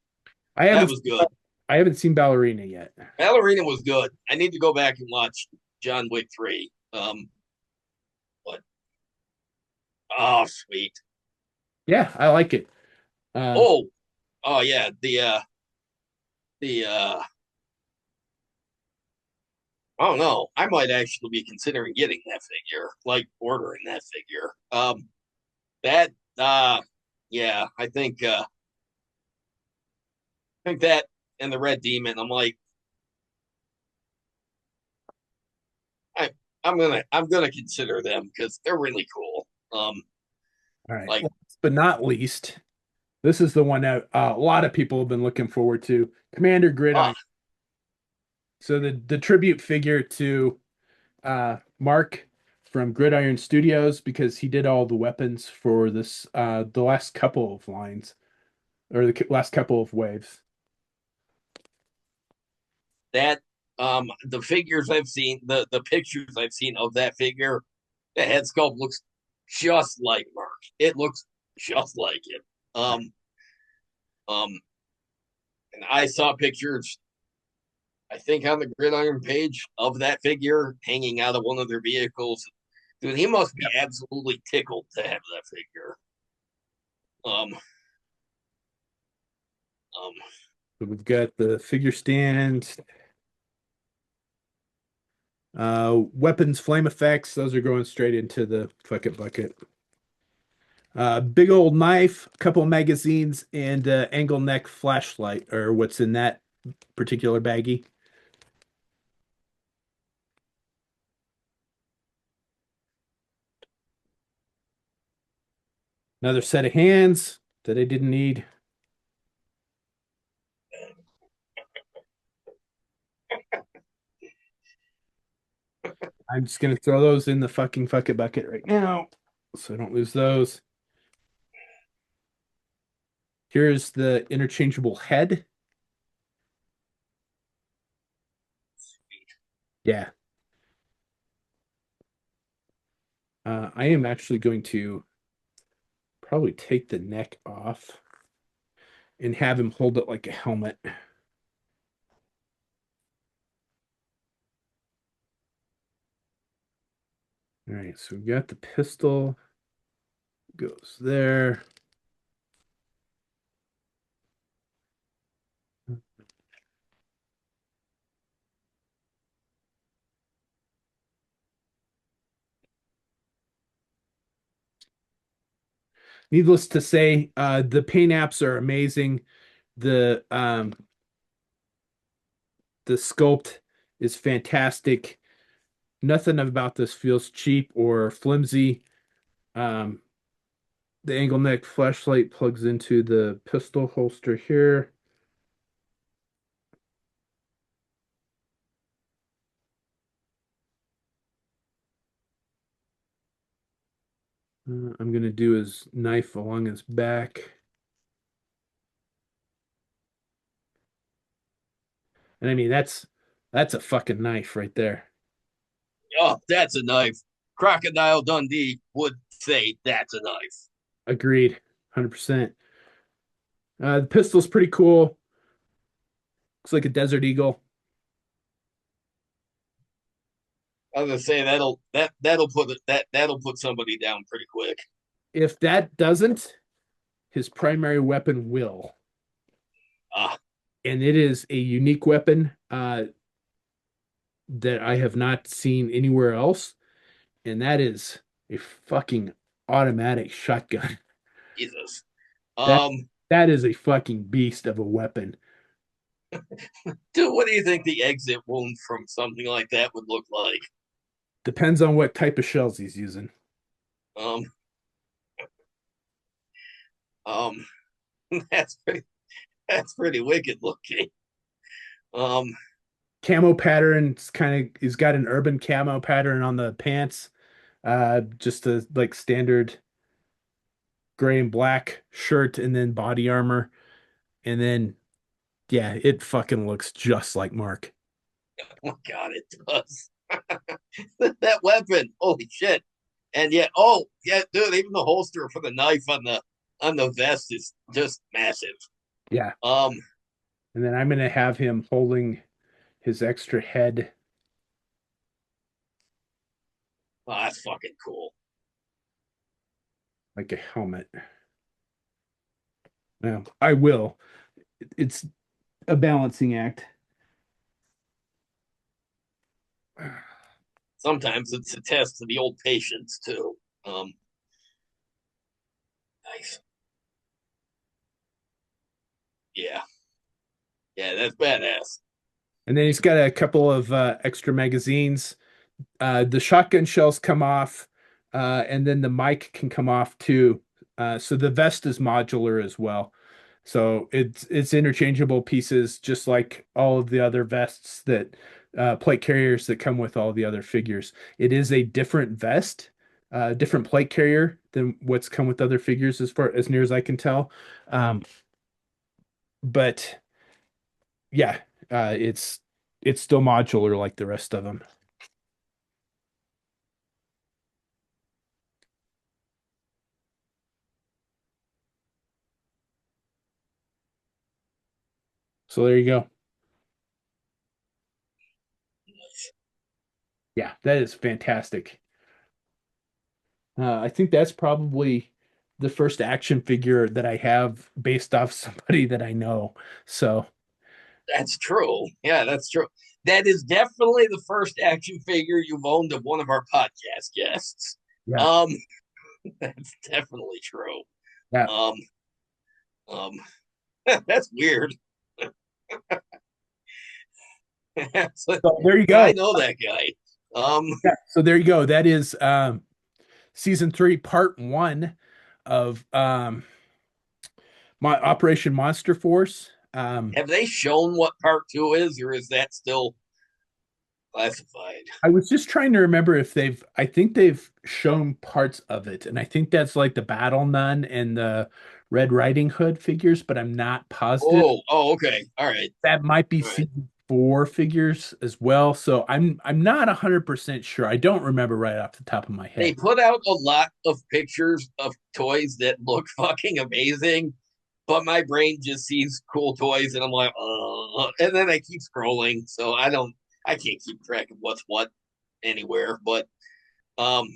I That haven't was good. I haven't seen Ballerina yet. Ballerina was good. I need to go back and watch John Wick 3. But oh sweet. Yeah, I like it. Uh Oh, oh yeah. The I don't know. I might actually be considering getting that figure, like ordering that figure. That yeah, I think that and the Red Demon. I'm like, I I'm gonna consider them because they're really cool. all right. Like Last but not least, this is the one that a lot of people have been looking forward to. Commander ah, Gridiron. So the tribute figure to Mark from Gridiron Studios because he did all the weapons for this the last couple of lines or the last couple of waves. that the figures I've seen, the pictures I've seen of that figure, the head sculpt looks just like Mark. It looks just like him. Um, um, and I saw pictures, I think, on the Gridiron page of that figure hanging out of one of their vehicles. Dude, he must be absolutely tickled to have that figure. Um, um, So we've got the figure stand, weapons, flame effects. Those are going straight into the bucket bucket. Big old knife, couple magazines, and angle neck flashlight, or what's in that particular baggie. Another set of hands that I didn't need. I'm just gonna throw those in the fucking bucket bucket right now, so I don't lose those. Here's the interchangeable head. Yeah, I am actually going to probably take the neck off and have him hold it like a helmet. All right, so we got the pistol goes there. Needless to say, the paint apps are amazing. The sculpt is fantastic. Nothing about this feels cheap or flimsy. Um, the angle neck flashlight plugs into the pistol holster here. I'm gonna do his knife along his back. And I mean that's a fucking knife right there. oh, that's a knife. Crocodile Dundee would say that's a knife. Agreed. 100%. The pistol's pretty cool. Looks like a Desert Eagle. I was gonna say that'll put somebody down pretty quick. If that doesn't, his primary weapon will. Ah, And it is a unique weapon that I have not seen anywhere else, and that is a fucking automatic shotgun. Jesus. That Um, that is a fucking beast of a weapon. dude, what do you think the exit wound from something like that would look like? Depends on what type of shells he's using. Um, um, that's that's pretty wicked looking. Um, Camo pattern, it's kind of he's got an urban camo pattern on the pants. Just a like standard gray and black shirt and then body armor. And then yeah, it fucking looks just like Mark. oh my god, it does. That weapon, holy shit! And yet, oh yeah, dude, even the holster for the knife on the vest is just massive. Yeah. Um, And then I'm gonna have him holding his extra head oh, that's fucking cool. like a helmet. Now, I will. It's a balancing act. Sometimes it's a test to the old patience too. Nice. Yeah, yeah, that's badass. And then he's got a couple of extra magazines. The shotgun shells come off, and then the mic can come off too. So the vest is modular as well. So it's interchangeable pieces, just like all of the other vests that plate carriers that come with all the other figures. It is a different vest, different plate carrier than what's come with other figures, as far as near as I can tell. But yeah, it's still modular like the rest of them. So there you go. Yeah, that is fantastic. I think that's probably the first action figure that I have based off somebody that I know. So That's true. Yeah, that's true. That is definitely the first action figure you've owned of one of our podcast guests. yeah, Um, that's definitely true. yeah. Um, um, that's weird. So there you Yeah, I go. know that guy. Um, Yeah. So there you go. That is season three, part one of my Operation Monster Force. have they shown what part two is, or is that still classified? I was just trying to remember if I think they've shown parts of it, and I think that's like the Battle Nun and the Red Riding Hood figures, but I'm not positive. Oh, okay. All right, That might be all right. season four figures as well. So I'm not 100% sure. I don't remember right off the top of my They head. put out a lot of pictures of toys that look fucking amazing, but my brain just sees cool toys and I'm like, and then I keep scrolling, so I can't keep track of what's what anywhere. But um,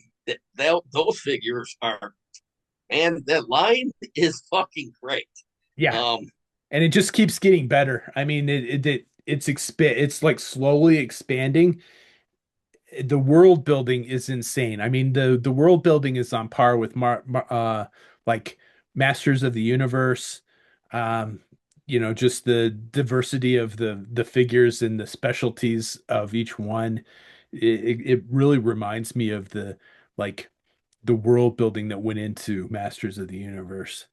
those figures are, man, that line is fucking great. Yeah, Um, and it just keeps getting better. I mean, it's like slowly expanding. The world building is insane. I mean, the world building is on par with like Masters of the Universe. Um, just the diversity of the figures and the specialties of each one. It really reminds me of like the world building that went into Masters of the Universe.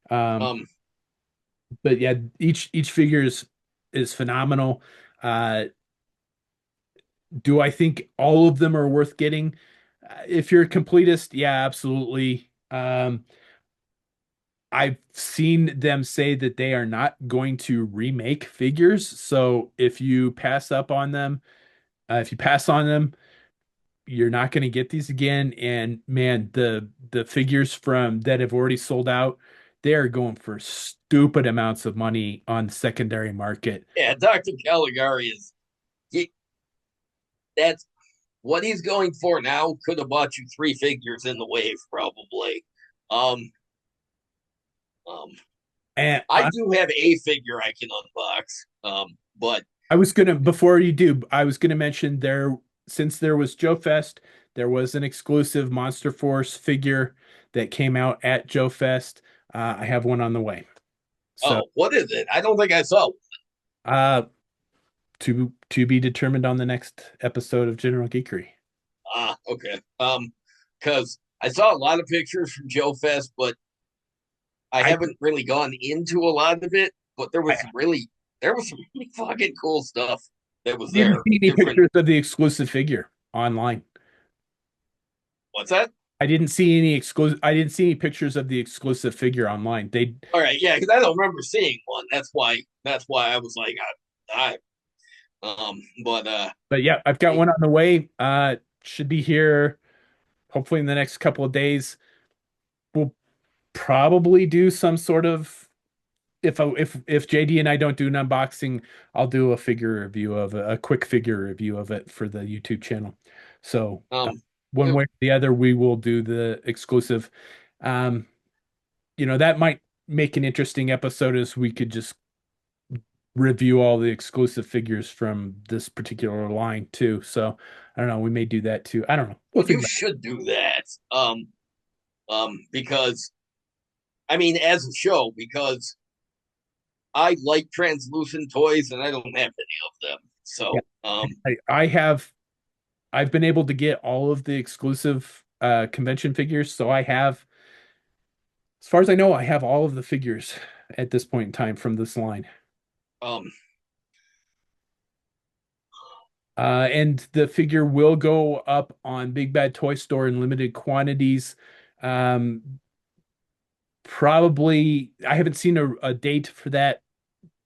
Um, um, but yeah, each figure is phenomenal. Uh, do I think all of them are worth getting? If you're a completist, yeah, absolutely. I've seen them say that they are not going to remake figures. So if you pass on them, you're not going to get these again. And man, the figures from that have already sold out, they are going for stupid amounts of money on the secondary market. yeah, Dr. Caligari is he, that's what he's going for now could have bought you three figures in the wave, probably. Um, um, And I do have a figure I can unbox. But I was gonna, before you do, I was gonna mention there, since there was Joe Fest, there was an exclusive Monster Force figure that came out at Joe Fest. I have one on the way. So, what is it? I don't think I saw. uh, to be determined on the next episode of General Geekery. Okay. Because I saw a lot of pictures from Joe Fest, but I I, haven't really gone into a lot of it. But I there was some really fucking cool stuff that was didn't there. see any Different. pictures of the exclusive figure online. What's that? I didn't see any pictures of the exclusive figure online. They All right, yeah, because I don't remember seeing one. That's why I was like, but But yeah, I've got hey, one on the way. Should be here hopefully in the next couple of days. We'll probably do some sort of, if JD and I don't do an unboxing, I'll do a figure review of a quick figure review of it for the YouTube channel. So um, one yeah, way or the other, we will do the exclusive. Um, that might make an interesting episode as we could just review all the exclusive figures from this particular line too. So I don't know, we may do that too. I don't know. We'll well, think you about should do that. Because I mean, as a show, because I like translucent toys and I don't have any of them. it. So, Yeah. I've been able to get all of the exclusive convention figures. So I have, as far as I know, I have all of the figures at this point in time from this line. um, And the figure will go up on Big Bad Toy Store in limited quantities. Um, Probably, I haven't seen a date for that.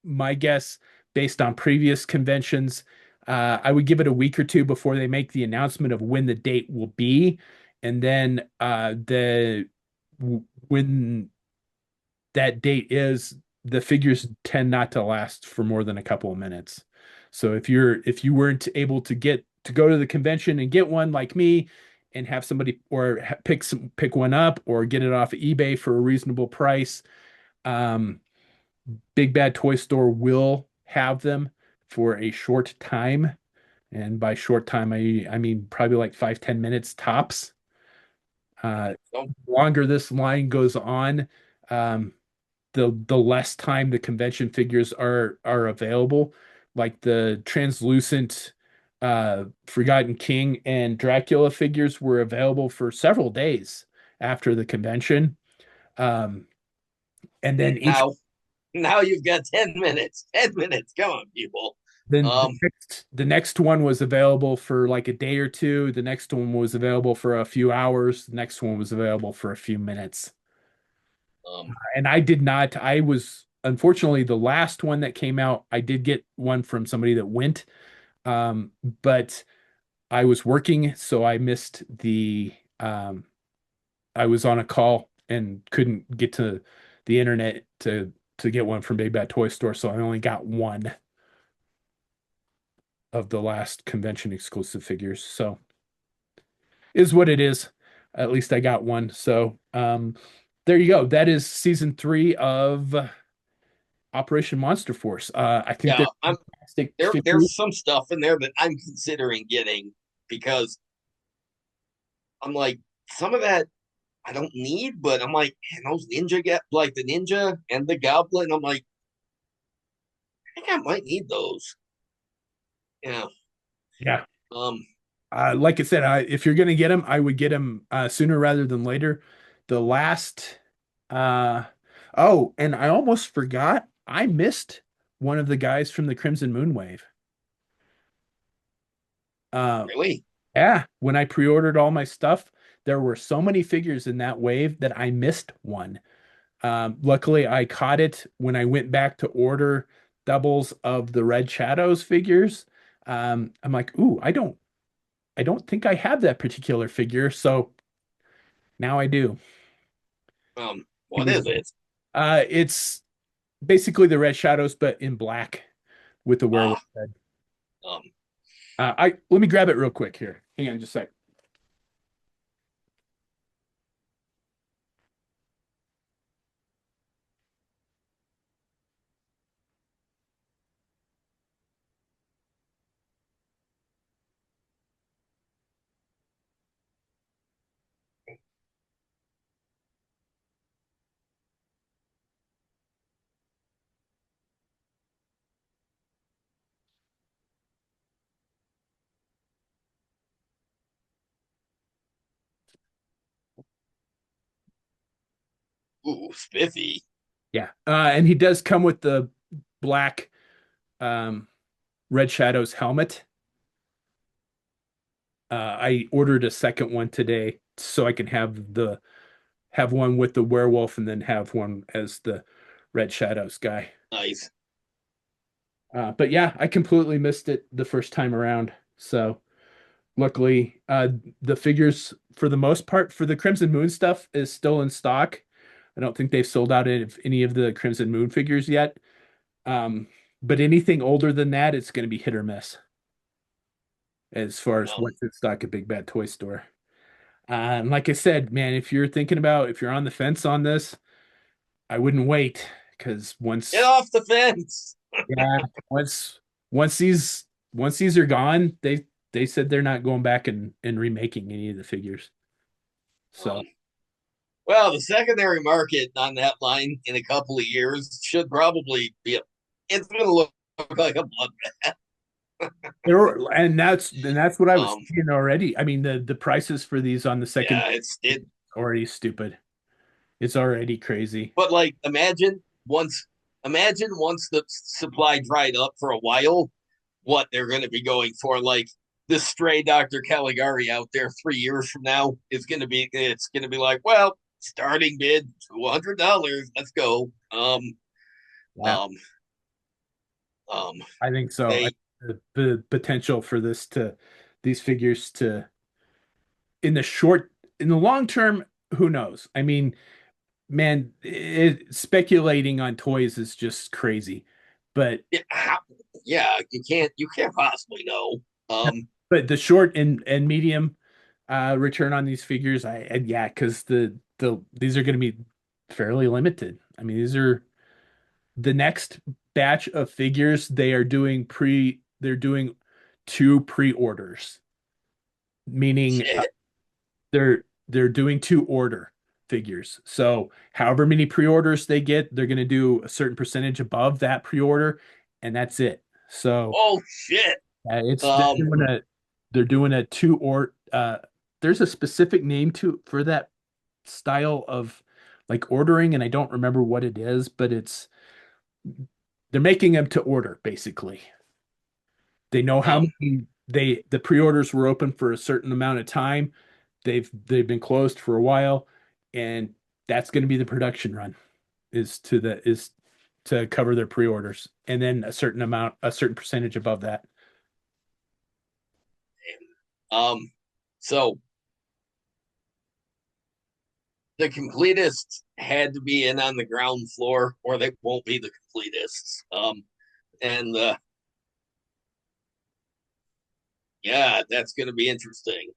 My guess, based on previous conventions, I would give it a week or two before they make the announcement of when the date will be, and then when that date is, the figures tend not to last for more than a couple of minutes. So if you weren't able to go to the convention and get one like me and have somebody or pick one up or get it off of eBay for a reasonable price, um, Big Bad Toy Store will have them for a short time. And by short time, I mean probably like 5-10 minutes tops. so, Longer this line goes on, um, the less time the convention figures are available. Like the translucent Forgotten King and Dracula figures were available for several days after the convention. Um, and then each now, now you've got 10 minutes. 10 minutes. Come on, people. then Um, the next one was available for like a day or two. The next one was available for a few hours. The next one was available for a few minutes. um, And I did not, I was unfortunately the last one that came out. I did get one from somebody that went, but I was working, so I missed I was on a call and couldn't get to the internet to get one from Big Bad Toy Store, so I only got one of the last convention exclusive figures. So is what it is. At least I got one. So there you go. That is season 3 of Operation Monster Force. I think yeah, they're fantastic figures. there's some stuff in there that I'm considering getting because I'm like some of that I don't need, but I'm like, man, those ninja get like the ninja and the goblin. I'm like, I think I might need those. Yeah. Yeah. Um. Like I said, if you're gonna get them, I would get them sooner rather than later. The last, uh, oh, and I almost forgot, I missed one of the guys from the Crimson Moonwave. Uh, Really? yeah, when I pre-ordered all my stuff, there were so many figures in that wave that I missed one. Luckily, I caught it when I went back to order doubles of the Red Shadows figures. I'm like, ooh, I don't think I have that particular figure, so now I do. He What was is it? it's basically the Red Shadows, but in black with the werewolf Ah. head. Um. I let me grab it real quick here. Hang on just a sec. Ooh, spiffy. Yeah. And he does come with the black um Red Shadows helmet. I ordered a second one today so I can have one with the werewolf and then have one as the Red Shadows guy. Nice. But yeah, I completely missed it the first time around. So luckily, the figures for the most part for the Crimson Moon stuff is still in stock. I don't think they've sold out of any of the Crimson Moon figures yet. Um, but anything older than that, it's going to be hit or miss as far as Um, what's in stock at Big Bad Toy Store. And like I said, man, if you're thinking about if you're on the fence on this, I wouldn't wait because get once, off the fence. yeah, once once these once these are gone, they said they're not going back and remaking any of the figures. So Um, well, the secondary market on that line in a couple of years should probably be it's going to look like a bloodbath. and that's what I was Um, seeing already. I mean, the prices for these on the second yeah, it's it. already stupid. It's already crazy. But like, imagine once the supply dried up for a while, what they're going to be going for. Like this stray Dr. Caligari out there 3 years from now is going to be. It's going to be like, well, starting bid $200. Let's go. Yeah, Um, um, I think so. they The potential for these figures to in the short in the long term, who knows? I mean, man, speculating on toys is just crazy. But yeah, yeah, you can't possibly know. but the short and medium return on these figures, and yeah, because these are going to be fairly limited. I mean, these are the next batch of figures. They're doing two pre-orders, meaning Shit. they're doing two order figures. So however many pre-orders they get, they're going to do a certain percentage above that pre-order, and that's it. So Oh shit. it's Um, they're doing a two or there's a specific name to for that style of like ordering, and I don't remember what it is, but they're making them to order basically. They know how um, many the pre-orders were open for a certain amount of time. They've been closed for a while, and that's going to be the production run is to cover their pre-orders, and then a certain percentage above that. um. So the completists had to be in on the ground floor, or they won't be the completists. And yeah, that's going to be interesting.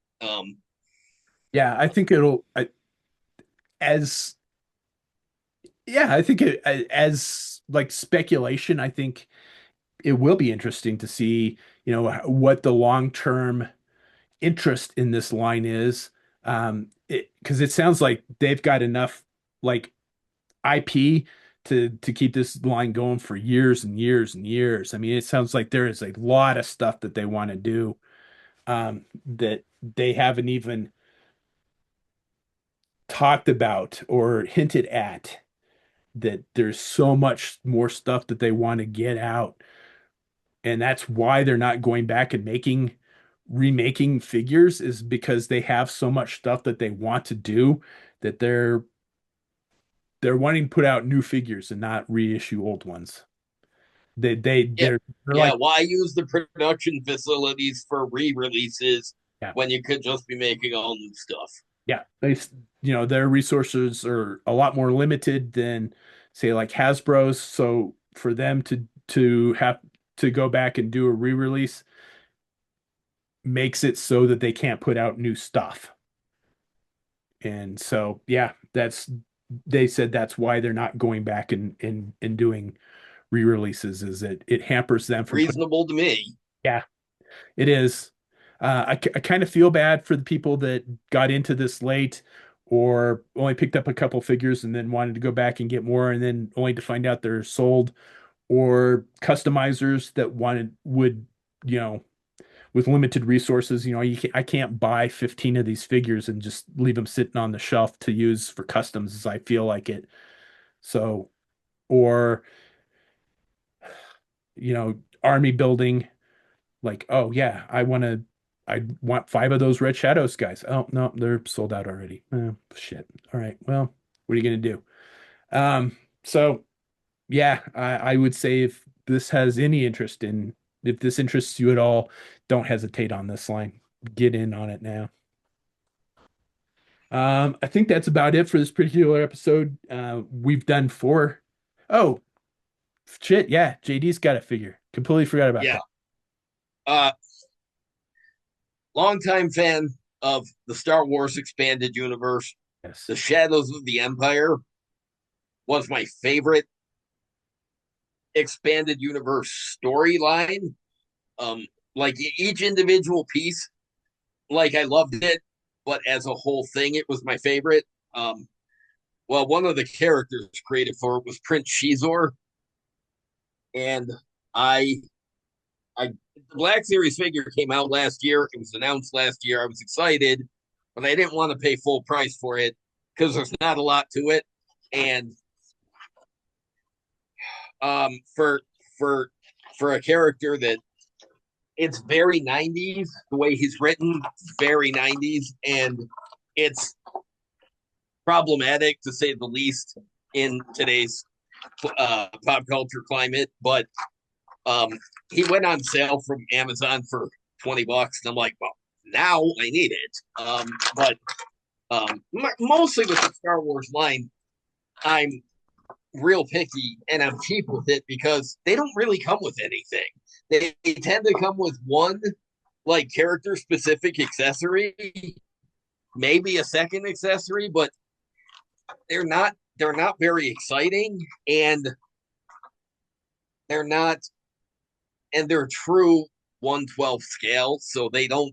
Yeah, I think as yeah, I think as like speculation, I think it will be interesting to see, what the long-term interest in this line is. Because it sounds like they've got enough like IP to keep this line going for years and years and years. I mean, it sounds like there is a lot of stuff that they want to do that they haven't even talked about or hinted at. That there's so much more stuff that they want to get out, and that's why they're not going back and remaking figures is because they have so much stuff that they want to do that they're wanting to put out new figures and not reissue old ones. They they Yeah, they're yeah. like, Why use the production facilities for re-releases yeah, when you could just be making all new stuff? yeah, their resources are a lot more limited than say like Hasbro's, so for them to have to go back and do a re-release, makes it so that they can't put out new stuff. And so, yeah, that's they said that's why they're not going back and doing re-releases is it hampers them from putting. Reasonable to me. Yeah, it is. I kind of feel bad for the people that got into this late or only picked up a couple figures and then wanted to go back and get more and then only to find out they're sold, or customizers that would, you know, with limited resources, I can't buy 15 of these figures and just leave them sitting on the shelf to use for customs as I feel like it. So, or, army building, like, oh yeah, I want 5 of those Red Shadows guys. Oh no, they're sold out already. Shit. All right. Well, what are you gonna do? So yeah, I would say if this interests you at all, don't hesitate on this line. Get in on it now. I think that's about it for this particular episode. We've done 4. Oh, shit. Yeah. JD's got a figure. Completely forgot about Yeah. that. Uh, Longtime fan of the Star Wars expanded universe. Yes. The Shadows of the Empire was my favorite expanded universe storyline. Like each individual piece, like I loved it, but as a whole thing, it was my favorite. Well, one of the characters created for it was Prince Shizor, and I, the Black Series figure came out last year. It was announced last year. I was excited, but I didn't want to pay full price for it because there's not a lot to it, and for for for a character that it's very 90s the way he's written, very 90s, and it's problematic to say the least in today's pop culture climate. But um, he went on sale from Amazon for $20, and I'm like, well, now I need it. But mostly with the Star Wars line, I'm real picky and I'm cheap with it because they don't really come with anything. They tend to come with one like character specific accessory, maybe a second accessory, but they're not very exciting, and they're not and they're true 1/12 scale, so they don't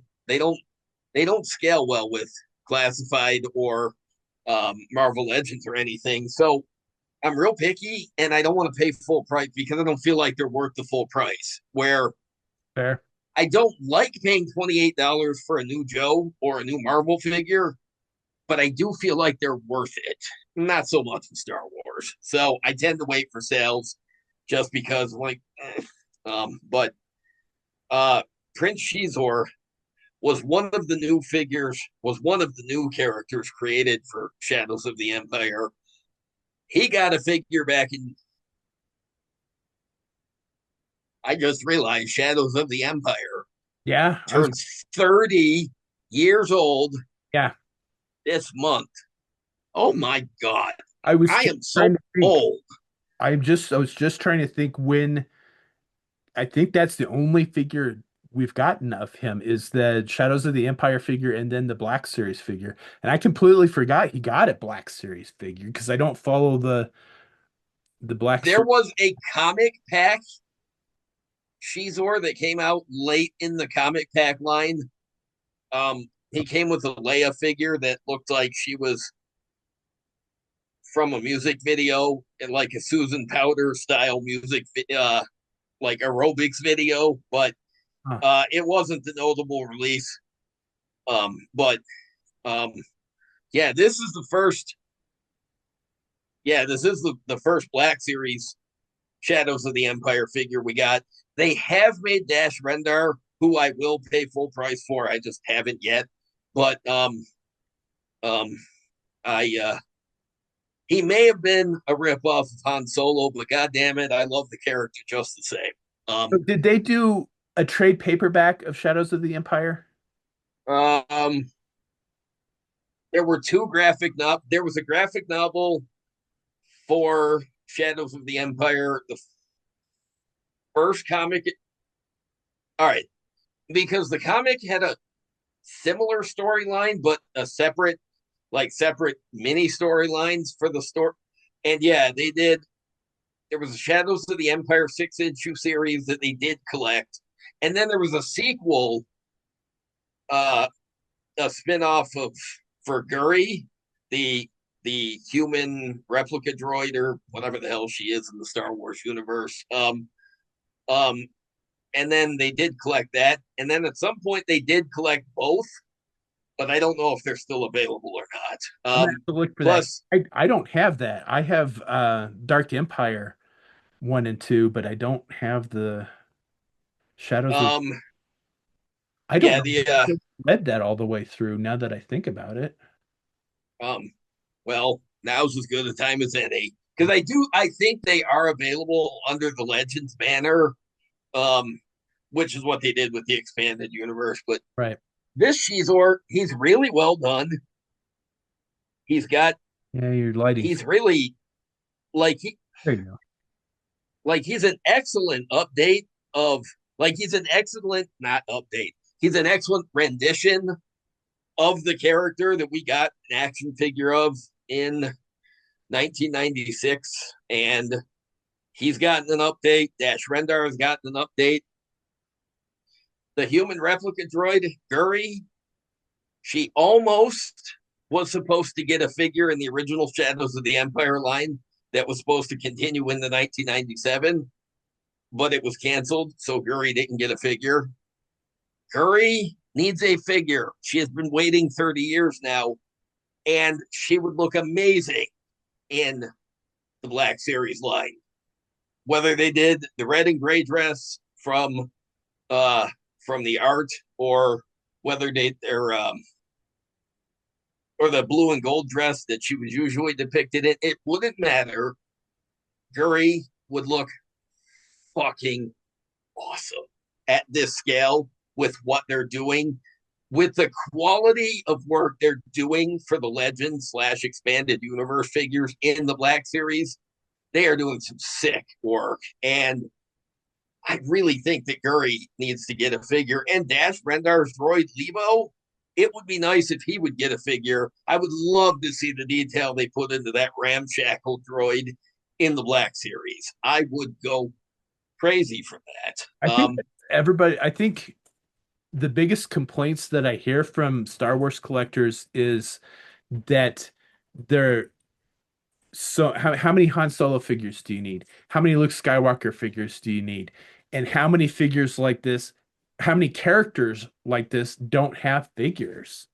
scale well with classified or Marvel Legends or anything. So I'm real picky, and I don't want to pay full price because I don't feel like they're worth the full price. Where Fair. I don't like paying $28 for a new Joe or a new Marvel figure, but I do feel like they're worth it. Not so much in Star Wars. So I tend to wait for sales just because, like, but uh, Prince Shizor was one of the new characters created for Shadows of the Empire. He got a figure back in, I just realized Shadows of the Empire Yeah, turns 30 years old yeah. this month. Oh my God. I was I just am so trying to think. old. I was just trying to think when I think that's the only figure we've gotten of him is the Shadows of the Empire figure and then the Black Series figure. And I completely forgot he got a Black Series figure because I don't follow the Black There Series. was a comic pack Shizor that came out late in the comic pack line. He came with a Leia figure that looked like she was from a music video, and like a Susan Powder style music, like aerobics video, but Huh. it wasn't the notable release. But um, yeah, this is the first. Yeah, this is the first Black Series Shadows of the Empire figure we got. They have made Dash Rendar, who I will pay full price for. I just haven't yet. But um, I he may have been a ripoff of Han Solo, but god damn it, I love the character just the same. So Um, did they do a trade paperback of Shadows of the Empire? um, there were two graphic novel. There was a graphic novel for Shadows of the Empire. The first comic. All right, because the comic had a similar storyline, but a separate, like separate mini storylines for the story. And yeah, they did. There was a Shadows of the Empire 6 issue series that they did collect, and then there was a sequel, uh, a spinoff of for Guri, the human replica droid or whatever the hell she is in the Star Wars universe. Um, and then they did collect that, and then at some point they did collect both, but I don't know if they're still available or not. I'm gonna have to look for that. Plus, I don't have that. I have Dark Empire 1 and 2, but I don't have the Shadows of. um, I don't yeah, know the if I read that all the way through now that I think about it. um, well, now's as good a time as any because I think they are available under the Legends banner, um, which is what they did with the expanded universe. But Right. this Shizor, he's really well done. He's got, Yeah, your lighting's he's really like there you go. he's an excellent update of he's an excellent not update. He's an excellent rendition of the character that we got an action figure of in 1996, and he's gotten an update. Dash Rendar has gotten an update. The human replica droid Guri, she almost was supposed to get a figure in the original Shadows of the Empire line that was supposed to continue into 1997, but it was canceled, so Guri didn't get a figure. Guri needs a figure. She has been waiting 30 years now, and she would look amazing in the Black Series line. Whether they did the red and gray dress uh from the art, or whether they're or the blue and gold dress that she was usually depicted in, it wouldn't matter. Guri would look fucking awesome at this scale with what they're doing, with the quality of work they're doing for the legend slash expanded universe figures in the Black Series. They are doing some sick work, and I really think that Guri needs to get a figure. And Dash Rendar's droid Levo, it would be nice if he would get a figure. I would love to see the detail they put into that ramshackle droid in the Black Series. I would go crazy for I that. think that I think the biggest complaints that I hear from Star Wars collectors is that they're so how many Han Solo figures do you need? How many Luke Skywalker figures do you need? And how many figures like this, how many characters like this don't have figures?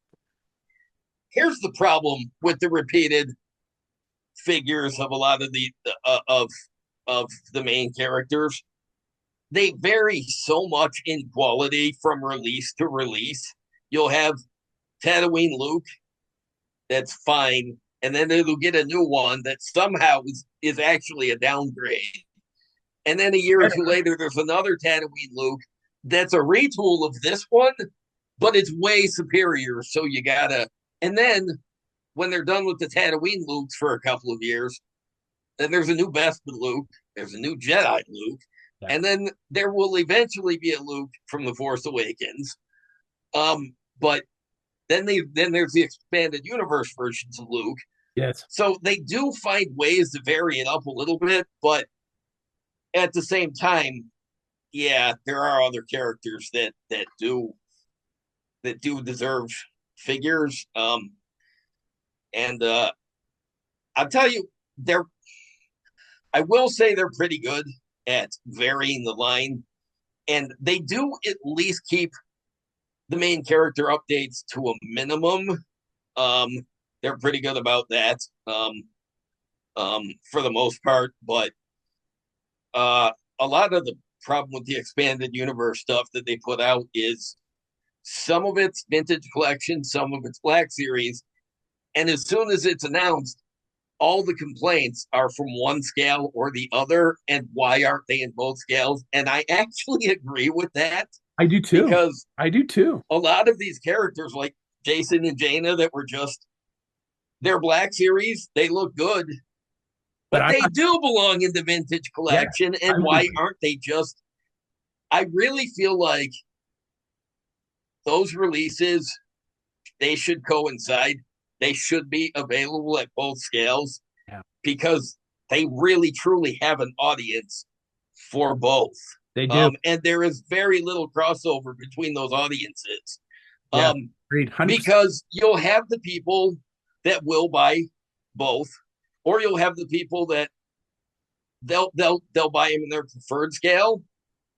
Here's the problem with the repeated figures of a lot of of the main characters. They vary so much in quality from release to release. You'll have Tatooine Luke, that's fine, and then it'll get a new one that somehow is actually a downgrade. And then a year or two later, there's another Tatooine Luke that's a retool of this one, but it's way superior. So you gotta. And then when they're done with the Tatooine Lukes for a couple of years, then there's a new Bespin Luke, there's a new Jedi Luke, Yeah. and then there will eventually be a Luke from The Force Awakens. But then there's the expanded universe versions of Luke. Yes. So they do find ways to vary it up a little bit, but at the same time, yeah, there are other characters that do deserve figures. And I'll tell you, they're I will say they're pretty good at varying the line, and they do at least keep the main character updates to a minimum. Um, they're pretty good about that, for the most part. But a lot of the problem with the expanded universe stuff that they put out is some of it's vintage collection, some of it's Black Series, and as soon as it's announced, all the complaints are from one scale or the other, and why aren't they in both scales? And I actually agree with that, I do too. because I do too. a lot of these characters, like Jason and Jaina, that were just their Black Series, they look good, But but I'm they not, do belong in the vintage yeah, collection. And I'm with why you. aren't they just? I really feel like those releases, they should coincide. They should be available at both scales Yeah, because they really truly have an audience for both. they do. And there is very little crossover between those audiences. Yeah, Um, agreed. 100%. because you'll have the people that will buy both, or you'll have the people that they'll buy them in their preferred scale,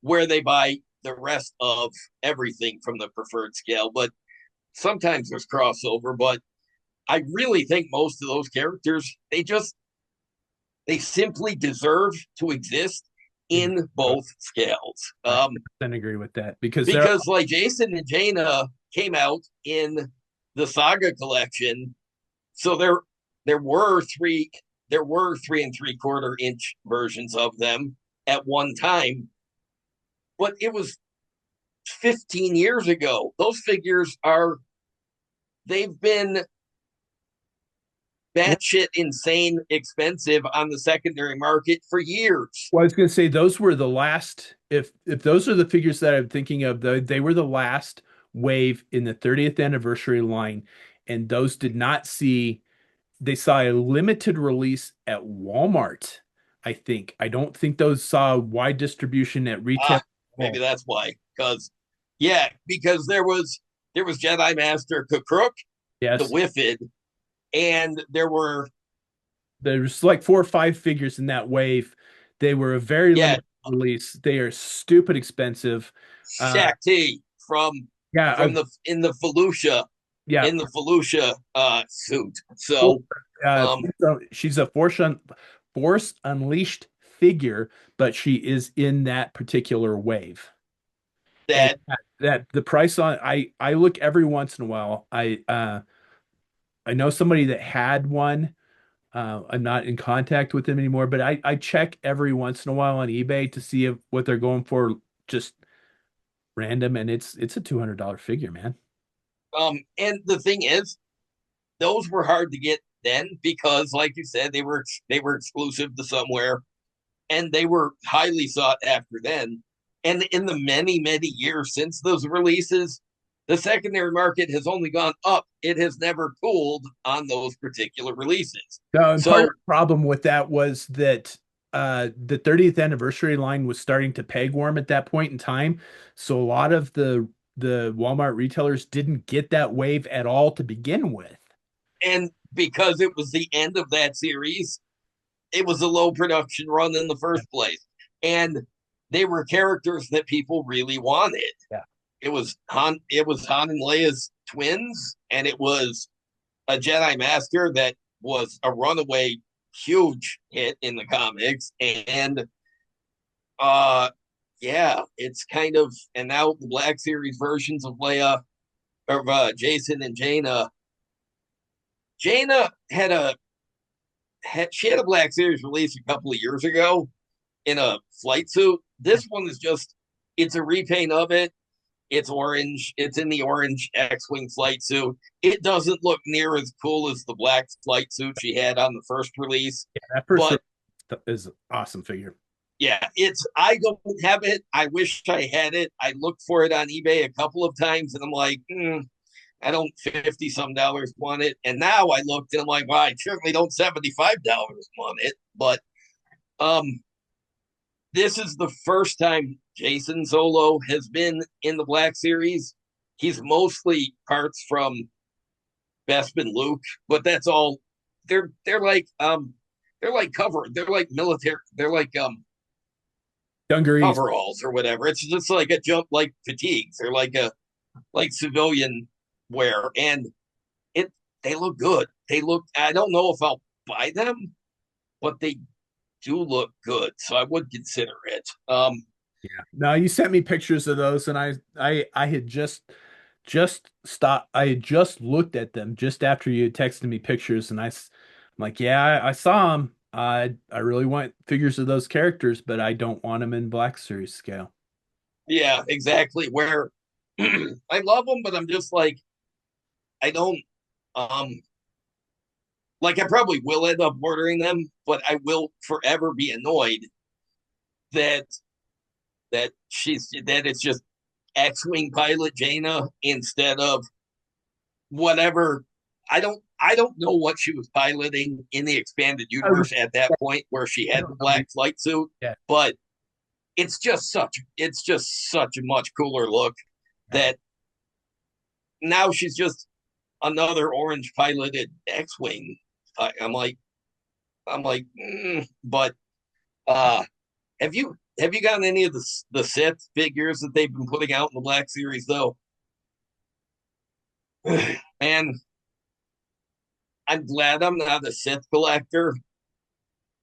where they buy the rest of everything from the preferred scale. But sometimes there's crossover. But I really think most of those characters they simply deserve to exist in both scales. I 100% agree with that because there. Because like Jason and Jaina came out in the Saga collection, so there were three there were 3 3/4 inch versions of them at one time, but it was 15 years ago. Those figures they've been Yeah. batshit insane expensive on the secondary market for years. Well, I was going to say those were the last. If those are the figures that I'm thinking of, they were the last wave in the 30th anniversary line, and those did not see. They saw a limited release at Walmart. I think. I don't think those saw wide distribution at retail. Ah, maybe that's why. Because there was Jedi Master Kukruk, the Yes, Whiffid, and there were there's like 4 or 5 figures in that wave. They were a very yeah limited release. They are stupid expensive. Uh, Shakti yeah, from the yeah. in the Felucia suit. Force, So um she's a Force Unleashed figure, but she is in that particular wave. And that that the price on I look every once in a while. I know somebody that had one. I'm not in contact with them anymore, but I check every once in a while on eBay to see what they're going for, just random, and it's a $200 figure, man. and the thing is, those were hard to get then because, like you said, they were exclusive to somewhere, and they were highly sought after then. And in the many years since those releases, the secondary market has only gone up. It has never cooled on those particular releases. No, and part of So the problem with that was that the 30th anniversary line was starting to peg warm at that point in time. So a lot of the Walmart retailers didn't get that wave at all to begin with. and because it was the end of that series, it was a low production run in the first place. And they were characters that people really wanted. Yeah. It was Han and Leia's twins, and it was a Jedi Master that was a runaway huge hit in the comics. And yeah, it's kind of, and now the Black Series versions of Leia, of Jason and Jaina. Jaina she had a Black Series release a couple of years ago in a flight suit. This one is just, it's a repaint of it. It's orange. It's in the orange X-Wing flight suit. It doesn't look near as cool as the black flight suit she had on the first release. Yeah, that first But is an awesome figure. yeah, I don't have it. I wish I had it. I looked for it on eBay a couple of times and I'm like, I don't $50 some want it. And now I looked and I'm like, well, I certainly don't $75 want it. But um this is the first time Jason Solo has been in the Black Series. He's mostly parts from Bespin Luke, but that's all. They're like they're like military, they're like Dungarees. coveralls or whatever. It's just like a jump, like fatigues. They're like civilian wear, and it they look good. They look. I don't know if I'll buy them, but they do look good, so I would consider it. Yeah. No, you sent me pictures of those, and I had just stopped. I had just looked at them just after you had texted me pictures, and I'm like, yeah, I saw them. I really want figures of those characters, but I don't want them in Black Series scale. Yeah, exactly. Where I love them, but I'm just like I don't um like I probably will end up ordering them, but I will forever be annoyed that that it's just X-wing pilot Jaina instead of whatever. I don't know what she was piloting in the expanded I was, universe at that point where she I had the don't know. black flight suit, Yeah. but it's just such a much cooler look that now she's just another orange piloted X-wing. I'm like, but uh, have you gotten any of the Sith figures that they've been putting out in the Black Series though? Man, I'm glad I'm not a Sith collector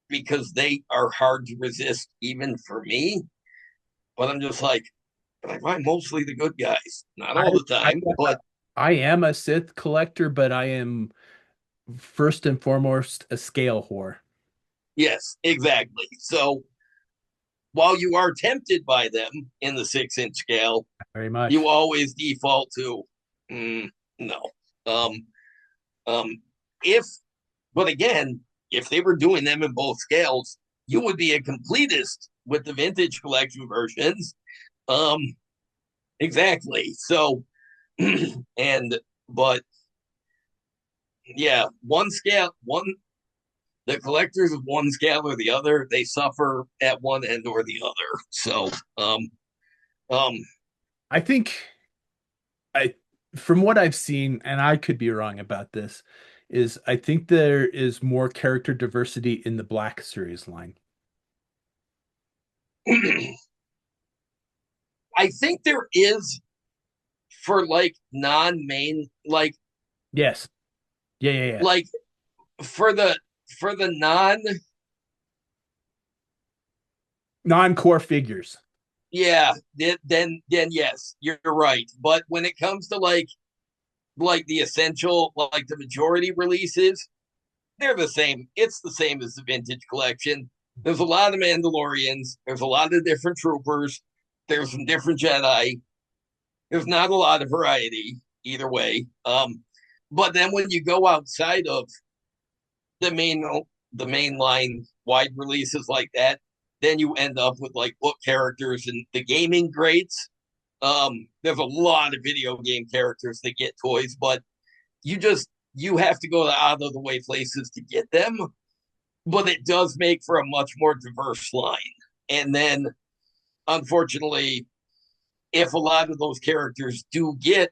because they are hard to resist even for me. But I'm just like, but I find mostly the good guys, not I, all the I time, but I am a Sith collector, but I am first and foremost a scale whore. yes, exactly. So while you are tempted by them in the 6-inch scale, Very you much. always default to no. Um, um, if, but again, if they were doing them in both scales, you would be a completist with the vintage collection versions. Um, exactly. So, and but yeah, one scale, the collectors of one scale or the other, they suffer at one end or the other. So, um, I think I from what I've seen, and I could be wrong about this, is I think there is more character diversity in the Black Series line. I think there is for like non-main, Yes. Yeah, yeah, yeah. like for the non, Non-core figures. yeah, then yes, you're right. But when it comes to like the essential, like the majority releases, they're the same. It's the same as the vintage collection. There's a lot of Mandalorians. There's a lot of different troopers. There's some different Jedi. There's not a lot of variety either way. But then when you go outside of the main the mainline wide releases like that, then you end up with like book characters and the gaming greats. There's a lot of video game characters that get toys, but you have to go to out of the way places to get them. But it does make for a much more diverse line. And then, unfortunately, if a lot of those characters do get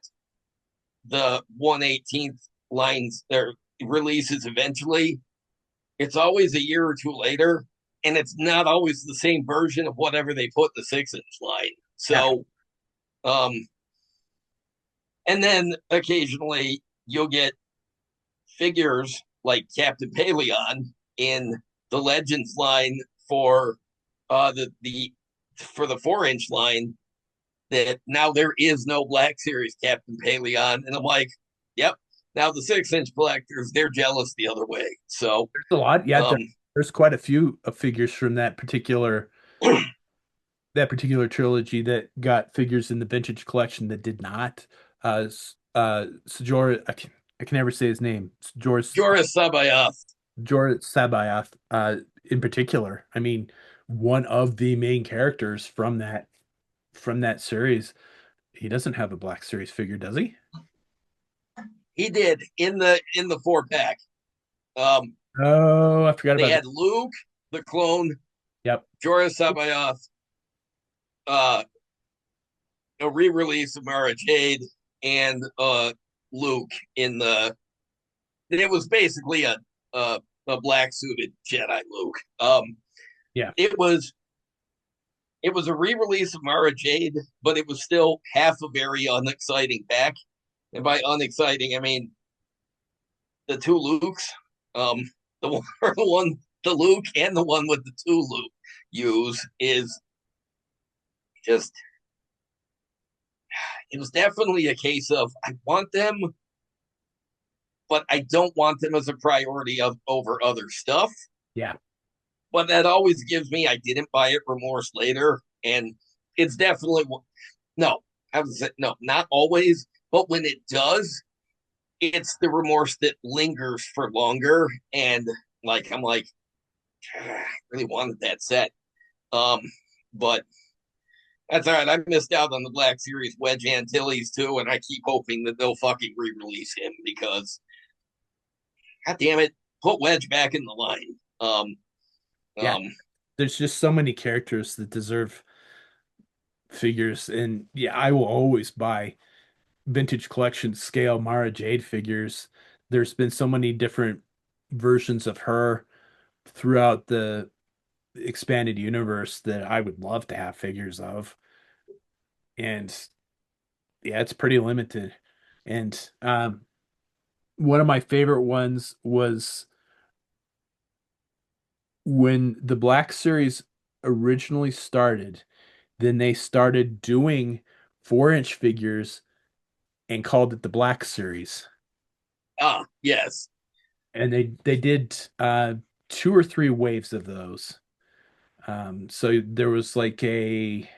the 1/18th lines or releases eventually, it's always a year or two later, and it's not always the same version of whatever they put in the 6-inch line. Yeah. So, um, and then occasionally you'll get figures like Captain Paleon in the Legends line for the for the 4-inch line. That now there is no Black Series Captain Paleon, and I'm like, yep. Now the 6-inch collectors, they're jealous the other way. So, There's a lot. Yeah, um, there's quite a few of figures from that particular trilogy that got figures in the vintage collection that did not. Sajor, I can never say his name. Joris Sabayoth. Jor Sabayoth, in particular. I mean, one of the main characters from that series. He doesn't have a Black Series figure, does he? He did in the 4-pack. Um, Oh, I forgot they about that. had Luke, the clone, Yep. Joris Sabayoth, uh, a re-release of Mara Jade, and Luke in the. It was basically a black suited Jedi Luke. Yeah. It was it was a re-release of Mara Jade, but it was still half a very unexciting pack. And by unexciting, I mean the two Lukes, the one, the one, the Luke, and the one with the two Luke use is just. It was definitely a case of I want them, but I don't want them as a priority over other stuff. Yeah. But that always gives me I didn't buy it remorse later, and it's definitely no. I would say no, not always, but when it does, it's the remorse that lingers for longer. And like I'm like, I really wanted that set. Um, but That's all right. I missed out on the Black Series Wedge Antilles too, and I keep hoping that they'll fucking re-release him because, god damn it, put Wedge back in the line. Yeah, Um, there's just so many characters that deserve figures, and yeah, I will always buy vintage collection scale Mara Jade figures. There's been so many different versions of her throughout the expanded universe that I would love to have figures of. And yeah, it's pretty limited. And one of my favorite ones was when the Black Series originally started, then they started doing 4-inch figures and called it the Black Series. yes, And they did 2 or 3 waves of those. So there was like a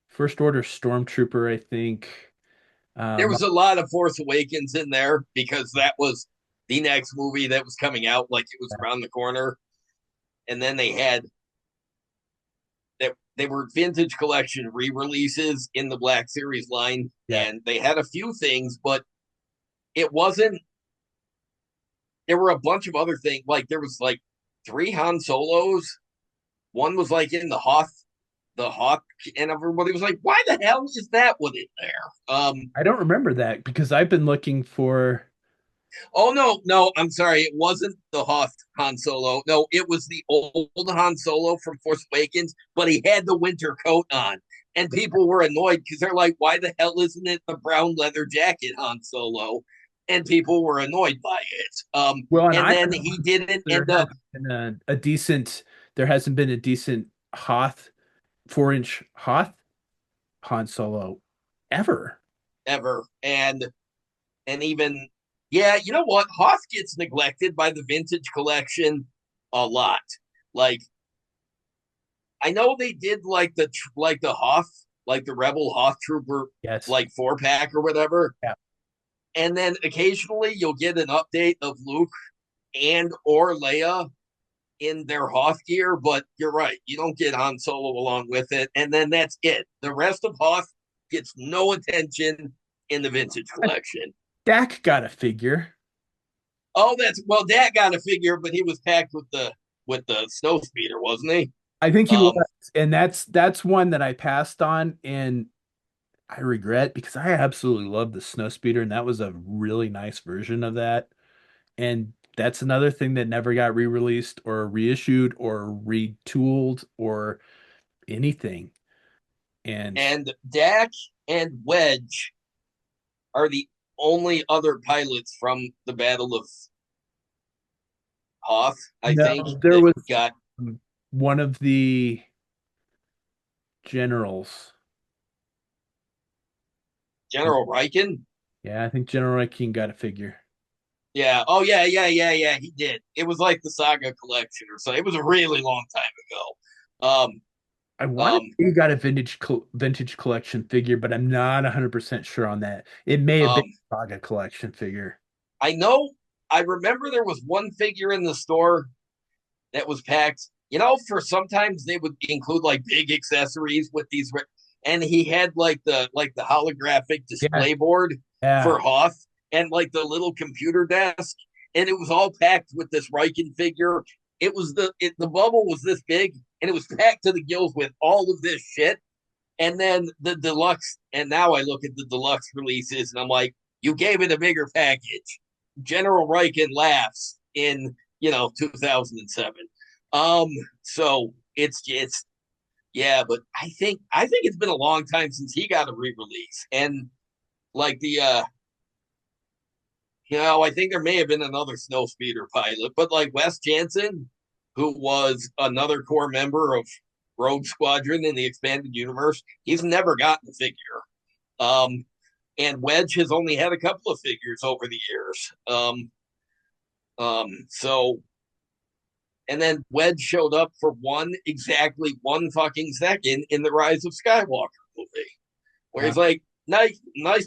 First Order Stormtrooper, I think. there Um, was a lot of Force Awakens in there because that was the next movie that was coming out, like it was around the corner. And then they had that they were vintage collection re-releases in the Black Series line, yeah, and they had a few things, but it wasn't. There were a bunch of other things. Like there was like 3 Han Solos. One was like in the Hawk, and everybody was like, "Why the hell is that one in there?" I don't remember that because I've been looking for. Oh no, no, I'm sorry. It wasn't the Hoth Han Solo. No, it was the old Han Solo from Force Awakens, but he had the winter coat on. And people were annoyed because they're like, why the hell isn't it the brown leather jacket Han Solo? And people were annoyed by it. Well, and And I then he didn't there end up hasn't been a decent. There hasn't been a decent Hoth 4-inch Hoth Han Solo ever. ever. And even yeah, you know what? Hoth gets neglected by the vintage collection a lot. Like I know they did like the Hoth, like the Rebel Hoth Trooper, Yes. like 4 pack or whatever, Yeah. and then occasionally you'll get an update of Luke and or Leia in their Hoth gear. But you're right, you don't get Han Solo along with it, and then that's it. The rest of Hoth gets no attention in the vintage collection. Dak got a figure. Oh, that's well, Dad got a figure, but he was packed with the snow speeder, wasn't he? I think he was, Um, and that's one that I passed on, and I regret because I absolutely love the snow speeder, and that was a really nice version of that. And that's another thing that never got re-released or reissued or retooled or anything. And and Dak and Wedge are the only other pilots from the Battle of Hoth, I no, think, there that was got one of the generals. General Riken. Yeah, I think General King got a figure. Yeah. Oh, yeah, yeah, yeah, yeah. He did. It was like the Saga collection or so. It was a really long time ago. I want to Um, say he got a vintage collection figure, but I'm not 100% sure on that. It may have been um, a Saga collection figure. I know. I remember there was one figure in the store that was packed. You know, for sometimes they would include like big accessories with these, and he had like the holographic Yeah, display board yeah. for Hoth and like the little computer desk, and it was all packed with this Riken figure. The bubble was this big, and it was packed to the gills with all of this shit. And then the deluxe, and now I look at the deluxe releases, and I'm like, you gave it a bigger package. General Riken laughs in 2007. Um, so it's yeah, but I think it's been a long time since he got a re-release, and like I think there may have been another snow speeder pilot, but like Wes Jansen, who was another core member of Rogue Squadron in the expanded universe, he's never gotten a figure. Um, and Wedge has only had a couple of figures over the years. So and then Wedge showed up for exactly 1 fucking second in the Rise of Skywalker movie, where Uh, he's like, nice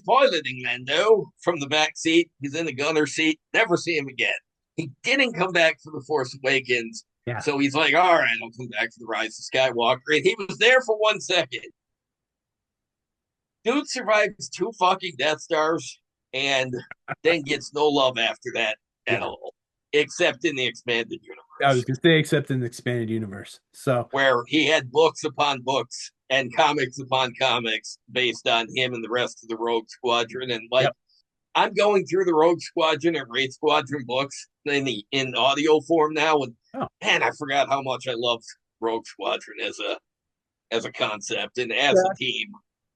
piloting, Mando, from the back seat. He's in the gunner seat. Never see him again. He didn't come back for the Force Awakens, Yeah. So he's like, all right, I'll come back to the Rise of Skywalker. And he was there for 1 second. Dude survives 2 fucking Death Stars and then gets no love after that at Yeah. all, except in the expanded I was universe, gonna say except in the expanded universe. So where he had books upon books and comics upon comics based on him and the rest of the Rogue Squadron. And like, yep. I'm going through the Rogue Squadron and Wraith Squadron books in audio form now, and Oh. man, I forgot how much I loved Rogue Squadron as a concept and as a Yeah. team.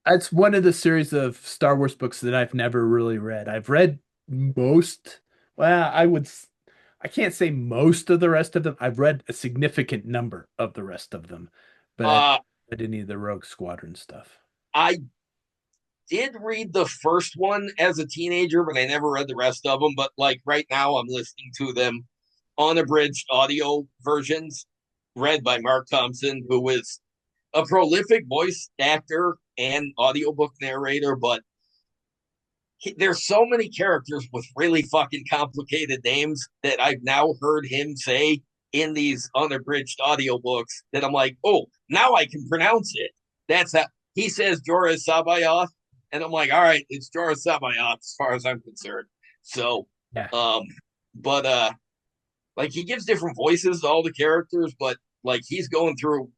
It's one of the series of Star Wars books that I've never really read. I've read most, well, I can't say most of the rest of them. I've read a significant number of the rest of them, but I haven't Uh, read any of the Rogue Squadron stuff. I did read the first one as a teenager, but I never read the rest of them. But like right now, I'm listening to them unabridged audio versions read by Mark Thompson, who is a prolific voice actor and audiobook narrator. But there's so many characters with really fucking complicated names that I've now heard him say in these unabridged audiobooks that I'm like, oh, now I can pronounce it. That's how he says Jorah Sabayoth. And I'm like, all right, it's Jorah Sabayoth as far as I'm concerned. So, Yeah. um, but like he gives different voices to all the characters, but like he's going through,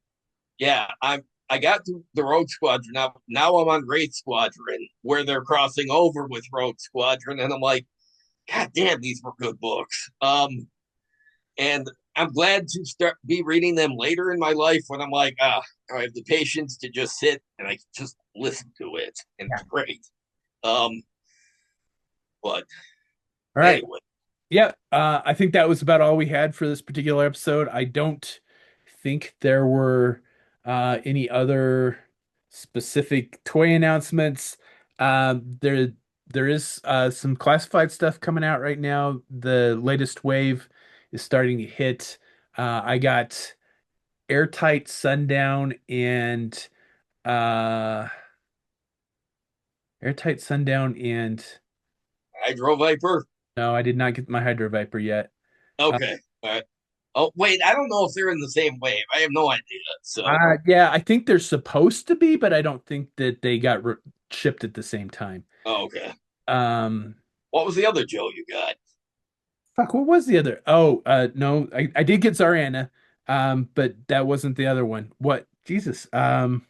yeah, I got to the Rogue Squadron. Now I'm on Wraith Squadron where they're crossing over with Rogue Squadron, and I'm like, God damn, these were good books. And I'm glad to start be reading them later in my life when I'm like, I have the patience to just sit and I just listen to it, and Yeah. it's great. Um, but All right. anyway, Yeah, I think that was about all we had for this particular episode. I don't think there were any other specific toy announcements. There is some classified stuff coming out right now. The latest wave is starting to hit. I got Airtight Sundown and uh, Airtight Sundown and Hydro Viper. no, I did not get my Hydro Viper yet. Uh, Okay, all right. Oh wait, I don't know if they're in the same wave. I have no idea. So, Yeah, I think they're supposed to be, but I don't think that they got re shipped at the same time. oh, okay. Um, What was the other Joe you got? fuck, what was the other? Oh, no, I did get Zarana, but that wasn't the other one. What? Jesus. Oh,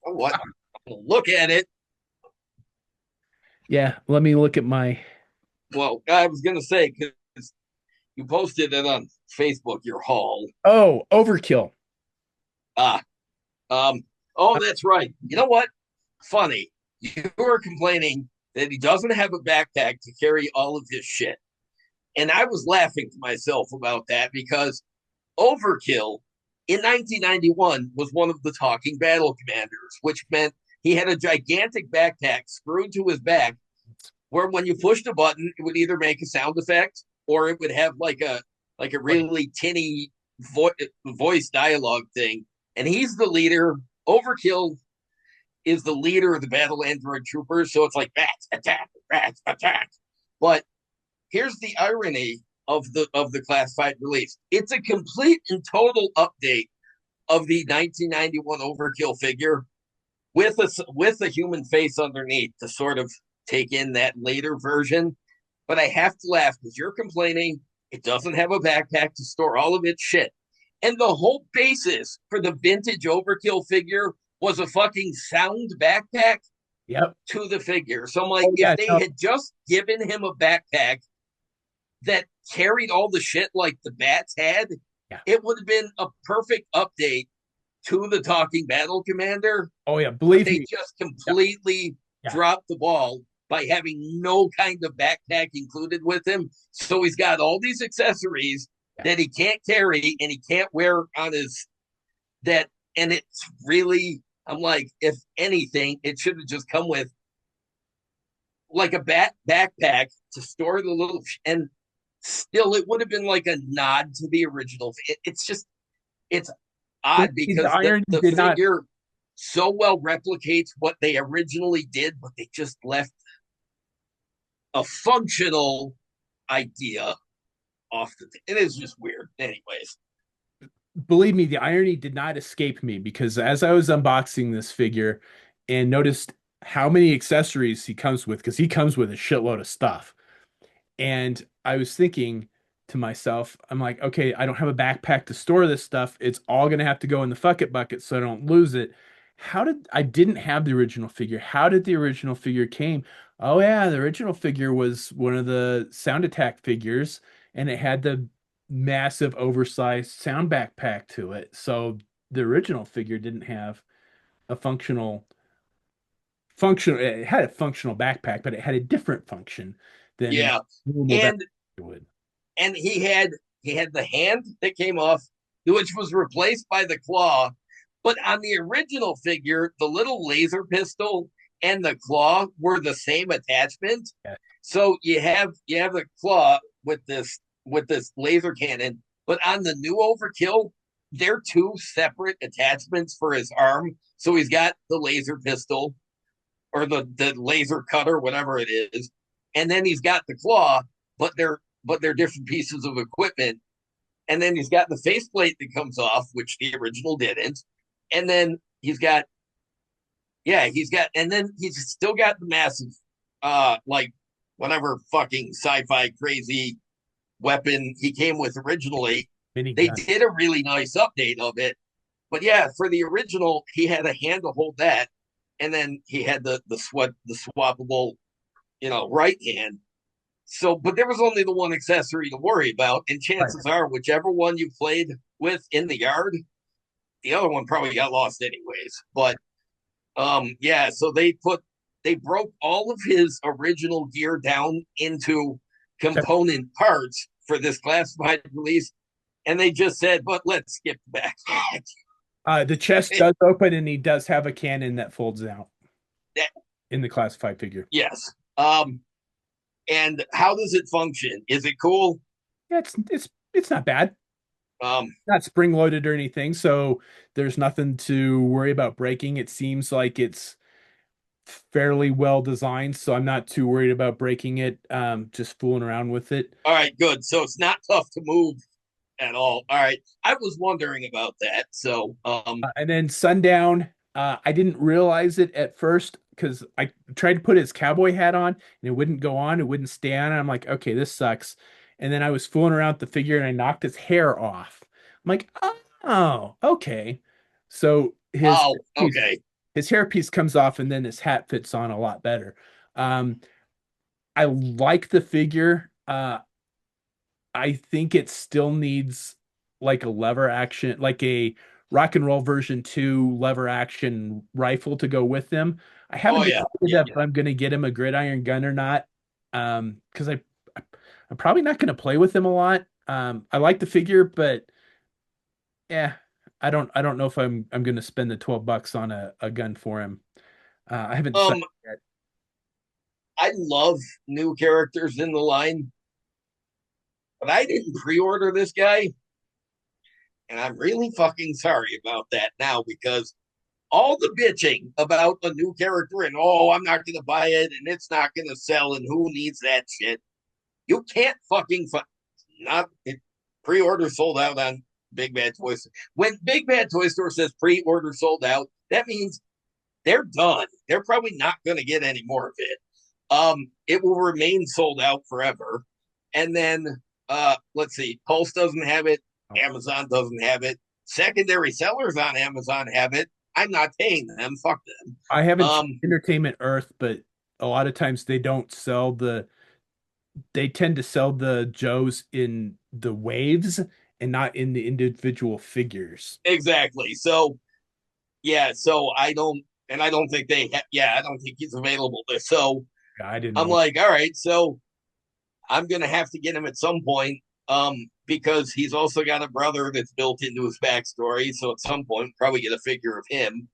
what? Look at it. Yeah, let me look at my. Well, I was gonna say because you posted it on Facebook, your haul. Oh, Overkill. Ah, um, oh, that's right. You know what? Funny. You were complaining that he doesn't have a backpack to carry all of his shit. And I was laughing to myself about that because Overkill in 1991 was one of the talking battle commanders, which meant he had a gigantic backpack screwed to his back where when you pushed a button, it would either make a sound effect or it would have like a really tinny voice dialogue thing. And he's the leader. Overkill is the leader of the battle android troopers, so it's like bats attack, bats attack. But here's the irony of the classified release. It's a complete and total update of the 1991 Overkill figure with a human face underneath to sort of take in that later version. But I have to laugh because you're complaining it doesn't have a backpack to store all of its shit. And the whole basis for the vintage Overkill figure was a fucking sound backpack Yep. to the figure. So I'm like, Oh if yeah, they no, had just given him a backpack that carried all the shit like the bats had, yeah. it would have been a perfect update to the talking battle commander. Oh yeah, But believe they me. just Yeah, completely yeah, dropped the ball by having no kind of backpack included with him. So he's got all these accessories yeah. that he can't carry and he can't wear on his that. And it's really, I'm like, if anything, it should have just come with like a backpack to store the little and still it would have been like a nod to the original. It's just it's See, odd the because the irony the did not. figure so well replicates what they originally did, but they just left a functional idea off the. It is just weird. Anyways, Believe me, the irony did not escape me because as I was unboxing this figure and noticed how many accessories he comes with, because he comes with a shitload of stuff. And I was thinking to myself, I'm like, okay, I don't have a backpack to store this stuff. It's all gonna have to go in the fuck it bucket so I don't lose it. How did I didn't have the original figure? How did the original figure came? Oh yeah, the original figure was one of the Sound Attack figures, and it had the massive oversized sound backpack to it. So the original figure didn't have a functional it had a functional backpack, but it had a different function than yeah, normal backpack and would. he had the hand that came off, which was replaced by the claw. But on the original figure, the little laser pistol and the claw were the same attachment. Yeah, So you have the claw with this laser cannon, but on the new Overkill, they're two separate attachments for his arm. So he's got the laser pistol or the laser cutter, whatever it is, and then he's got the claw, but they're different pieces of equipment. And then he's got the faceplate that comes off, which the original didn't. And then and then he's still got the massive, like whatever fucking sci-fi crazy weapon he came with originally. They minigun. did a really nice update of it, but yeah, for the original, he had a hand to hold that, and then he had the swappable, right hand. So, but there was only the one accessory to worry about, and Right. chances are, whichever one you played with in the yard, the other one probably got lost anyways. But yeah, so they broke all of his original gear down into Except component parts for this classified release, and they just said, "But let's skip the back." the chest does open and he does have a cannon that folds out in the classified figure. Yes. And how does it function? Is it cool? Yeah, it's not bad. Um, Not spring loaded or anything, so there's nothing to worry about breaking. It seems like it's fairly well designed, so I'm not too worried about breaking it. Just fooling around with it. all right, good. So it's not tough to move at all. All right. I was wondering about that. So, And then Sundown, I didn't realize it at first because I tried to put his cowboy hat on and it wouldn't go on, it wouldn't stay on. And I'm like, okay, this sucks. And then I was fooling around with the figure and I knocked his hair off. I'm like, oh, okay. So oh, okay. his hairpiece comes off and then his hat fits on a lot better. Um, I like the figure. I think it still needs like a lever action, like a rock and roll version 2 lever action rifle to go with them. I Oh haven't yeah, decided yeah, if I'm going to get him a gridiron gun or not. Because I'm probably not going to play with him a lot. I like the figure, but yeah, I don't know if I'm going to spend the $12 on a gun for him. I haven't yeah. decided yet. I love new characters in the line, but I didn't pre-order this guy, and I'm really fucking sorry about that now because all the bitching about a new character and I'm not gonna buy it and it's not gonna sell and who needs that shit. You can't fucking not it, pre-order sold out on Big Bad Toy Store. When Big Bad Toy Store says pre-order sold out, that means they're done. They're probably not going to get any more of it. It will remain sold out forever. And then let's see, Pulse doesn't have it, Amazon doesn't have it, secondary sellers on Amazon have it. I'm not paying them. Fuck them. I haven't tried Um, Entertainment Earth, but a lot of times they tend to sell the Joes in the waves and not in the individual figures. exactly. So yeah, so I don't think I don't think he's available there. So I didn't I'm know. like, all right, so I'm gonna have to get him at some point. Because he's also got a brother that's built into his backstory. So at some point, probably get a figure of him.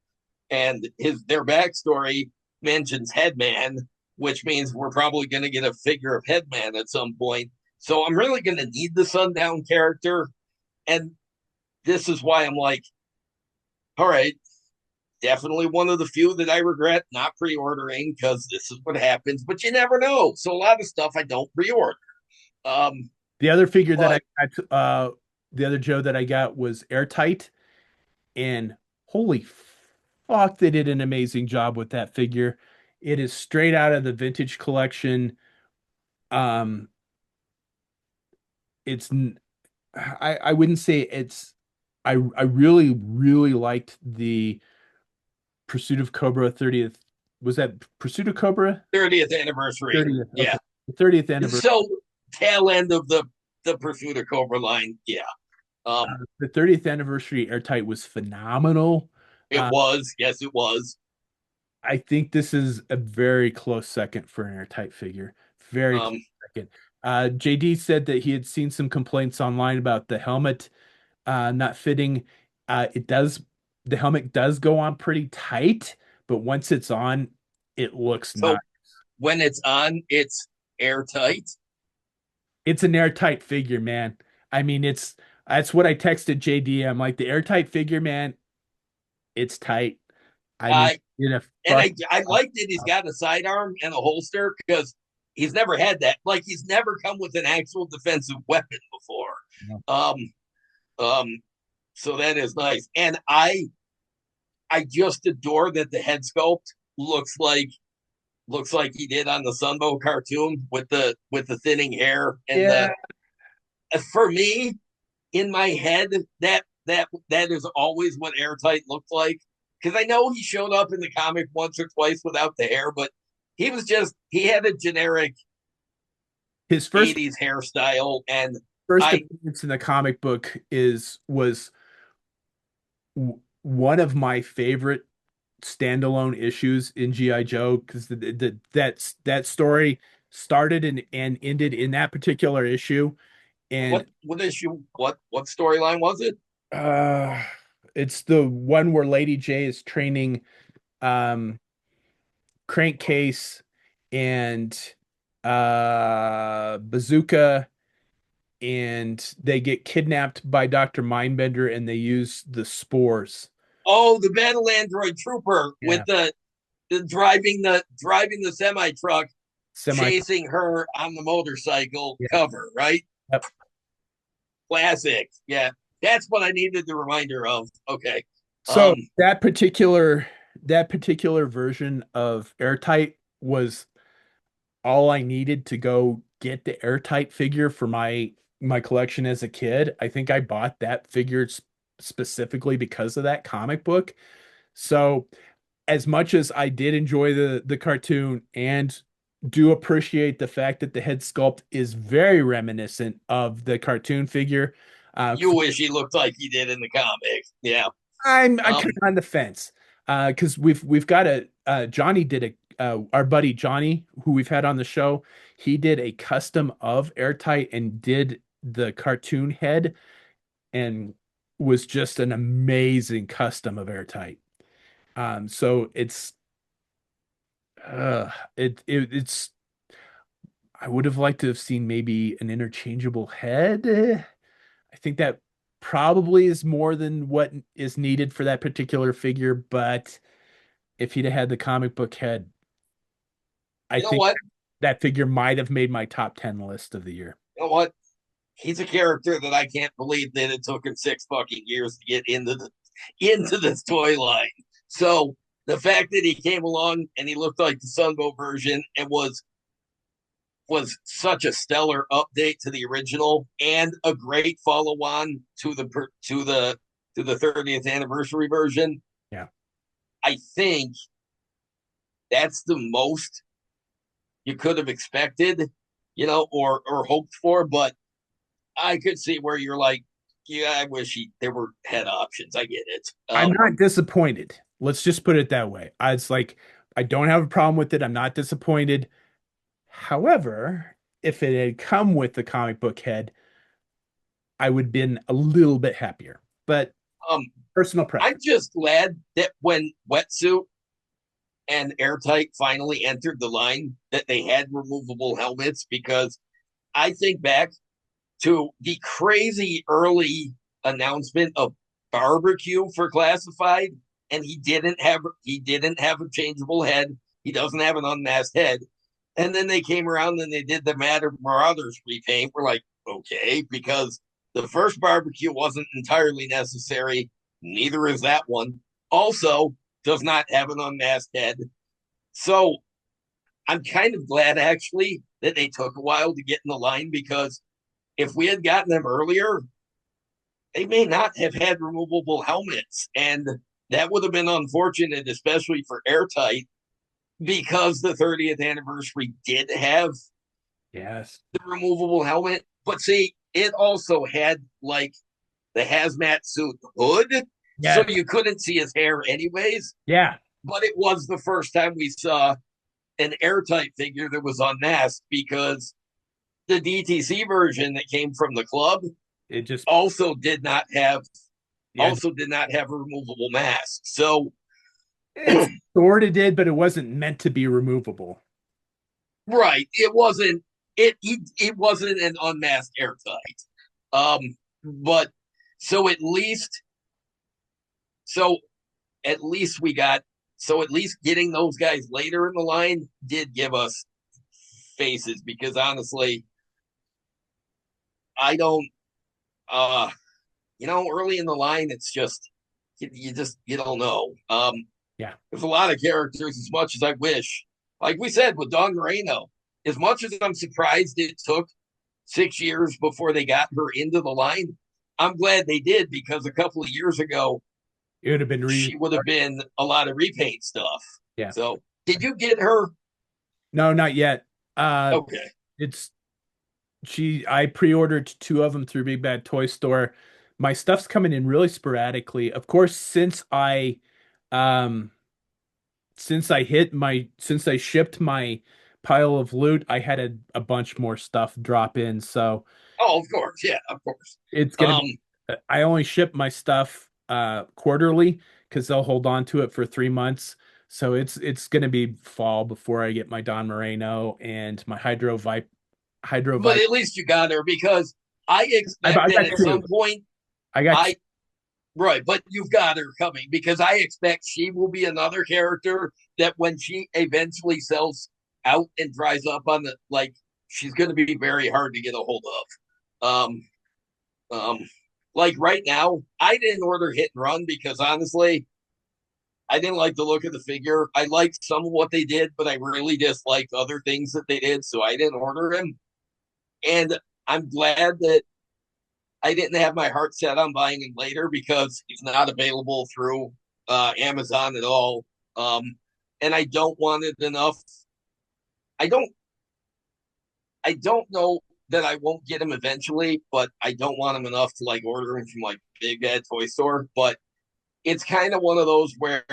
And their backstory mentions Headman, which means we're probably gonna get a figure of Headman at some point. So I'm really gonna need the Sundown character. And this is why I'm like, all right, definitely one of the few that I regret not pre-ordering because this is what happens, but you never know. So a lot of stuff I don't pre-order. Um, The other figure that I But got, the other Joe that I got was airtight, and holy fuck, they did an amazing job with that figure. It is straight out of the vintage collection. Um, it's I wouldn't say it's I really liked the Pursuit of Cobra 30th. Was that Pursuit of Cobra 30th anniversary. 30th? Yeah. Okay. The 30th anniversary. So tail end of the Pursuit of Cobra line. Yeah. Um, The 30th anniversary Airtight was phenomenal. it Uh, was. Yes, it was. I think this is a very close second for an Airtight figure. Very close Um, second. JD said that he had seen some complaints online about the helmet not fitting. It does, the helmet does go on pretty tight, but once it's on, it looks nice. so when it's on, it's airtight. It's an airtight figure, man. I mean, that's what I texted JD. I'm like, the airtight figure, man, it's tight. I mean, I in a and fuck. I like that he's got a sidearm and a holster because he's never had that. Like he's never come with an actual defensive weapon before. Um, um, so that is nice. And I just adore that the head sculpt looks like he did on the Sunbow cartoon with the thinning hair and Yeah, the for me in my head that is always what airtight looked like because I know he showed up in the comic once or twice without the hair, but he had a generic his 80s hairstyle and first I appearance in the comic book is was one of my favorite standalone issues in G.I. Joe because that story started and ended in that particular issue. And what issue what storyline was it? uh it's the one where Lady J is training um Crankcase and Bazooka, and they get kidnapped by Dr. Mindbender and they use the spores. Oh, the battle android trooper with Yeah. the driving the semi truck Semi. chasing her on the motorcycle Yeah. cover, right? Yep. Classic. Yeah. That's what I needed the reminder of. Okay. So Um, that particular version of Airtight was all I needed to go get the Airtight figure for my collection as a kid. I think I bought that figure specifically because of that comic book. So as much as I did enjoy the cartoon and do appreciate the fact that the head sculpt is very reminiscent of the cartoon figure, you wish he looked like he did in the comic. Yeah. I'm Um, kind of on the fence because we've got a Johnny did a our buddy Johnny who we've had on the show. He did a custom of Airtight and did the cartoon head and was just an amazing custom of Airtight. So it's I would have liked to have seen maybe an interchangeable head. I think that probably is more than what is needed for that particular figure, but if he'd have had the comic book head, I you know think what? that figure might have made my top 10 list of the year. You know what? He's a character that I can't believe that it took him 6 fucking years to get into this toy line. So the fact that he came along and he looked like the Sunbow version and was such a stellar update to the original and a great follow on to the 30th anniversary version. Yeah. I think that's the most you could have expected, or hoped for. But I could see where you're like, yeah, I wish there were head options. I get it. I'm not disappointed. Let's just put it that way. It's like I don't have a problem with it. I'm not disappointed. However, if it had come with the comic book head, I would have been a little bit happier. But Um, personal I'm preference. just glad that when Wetsuit and Airtight finally entered the line, that they had removable helmets because I think back to the crazy early announcement of barbecue for classified, and he didn't have a changeable head. He doesn't have an unmasked head. And then they came around and they did the Matter Marauders repaint. We're like, okay, because the first barbecue wasn't entirely necessary. Neither is that one. Also, does not have an unmasked head. So I'm kind of glad actually that they took a while to get in the line because if we had gotten them earlier, they may not have had removable helmets. And that would have been unfortunate, especially for Airtight, because the 30th anniversary did have Yes. the removable helmet. But see, it also had like the hazmat suit hood, so Yes. you couldn't see his hair anyways. Yeah. But it was the first time we saw an airtight figure that was unmasked because the DTC version that came from the club It just also did not have yeah. a removable mask. So It's sort of did, but it wasn't meant to be removable. right, it wasn't an unmasked airtight. Um, but so at least so at least we got so at least getting those guys later in the line did give us faces because honestly, I don't early in the line it's just you don't know. Yeah. There's a lot of characters as much as I wish. Like we said with Don Moreno, as much as I'm surprised it took 6 years before they got her into the line, I'm glad they did because a couple of years ago It would have been she would have been a lot of repaint stuff. yeah. So did you get her? No, not yet. Uh Okay. it's I pre-ordered two of them through Big Bad Toy Store. My stuff's coming in really sporadically. Of course, um since I shipped my pile of loot, I had a bunch more stuff drop in. So Oh, of course. Yeah, of course. it's gonna Um, be I only ship my stuff quarterly because they'll hold on to it for 3 months. So it's gonna be fall before I get my Don Moreno and my Hydro but Vipe. at least you got her because I expect I that got at two. some point I got I right, but you've got her coming because I expect she will be another character that when she eventually sells out and dries up on the like, she's going to be very hard to get a hold of. Um, like right now, I didn't order Hit and Run because honestly, I didn't like the look of the figure. I liked some of what they did, but I really disliked other things that they did, so I didn't order him. And I'm glad that I didn't have my heart set on buying him later because he's not available through Amazon at all. Um, and I don't want it enough. I don't. I don't know that I won't get him eventually, but I don't want him enough to like order him from like Big Bad Toy Store. But it's kind of one of those where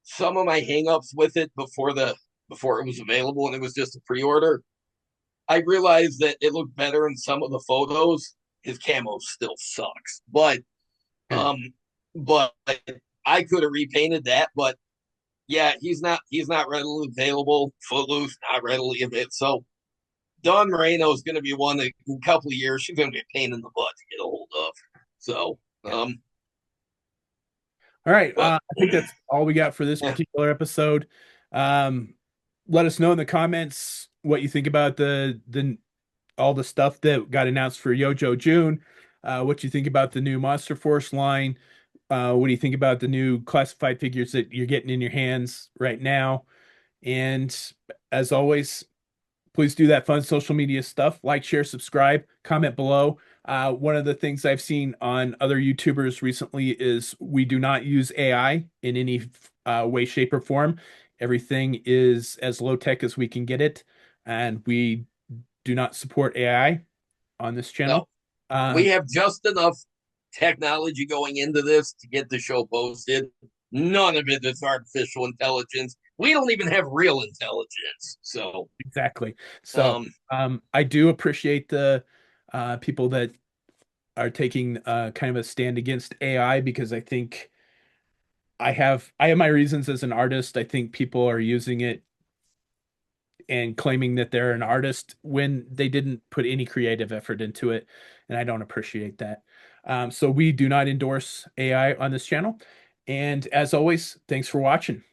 some of my hangups with it before it was available and it was just a pre-order. I realized that it looked better in some of the photos. His camo still sucks, two. um, but I could have repainted that. But yeah, he's not readily available. Footloose not readily available. So Don Moreno is going to be one that in a couple of years she's going to be a pain in the butt to get a hold of. So, Yeah. All right. but I think that's all we got for this yeah, particular episode. Um, let us know in the comments what you think about the all the stuff that got announced for Yojo June. What you think about the new Monster Force line. What do you think about the new classified figures that you're getting in your hands right now? And as always, please do that fun social media stuff. Like, share, subscribe, comment below. One of the things I've seen on other YouTubers recently is we do not use AI in any way, shape, or form. Everything is as low tech as we can get it, and we do not support AI on this no, channel. we Um, have just enough technology going into this to get the show posted. None of it is artificial intelligence. We don't even have real intelligence. So, exactly. So um, I do appreciate the people that are taking kind of a stand against AI because I think I have my reasons as an artist. I think people are using it and claiming that they're an artist when they didn't put any creative effort into it, and I don't appreciate that. So we do not endorse AI on this channel. And as always, thanks for watching.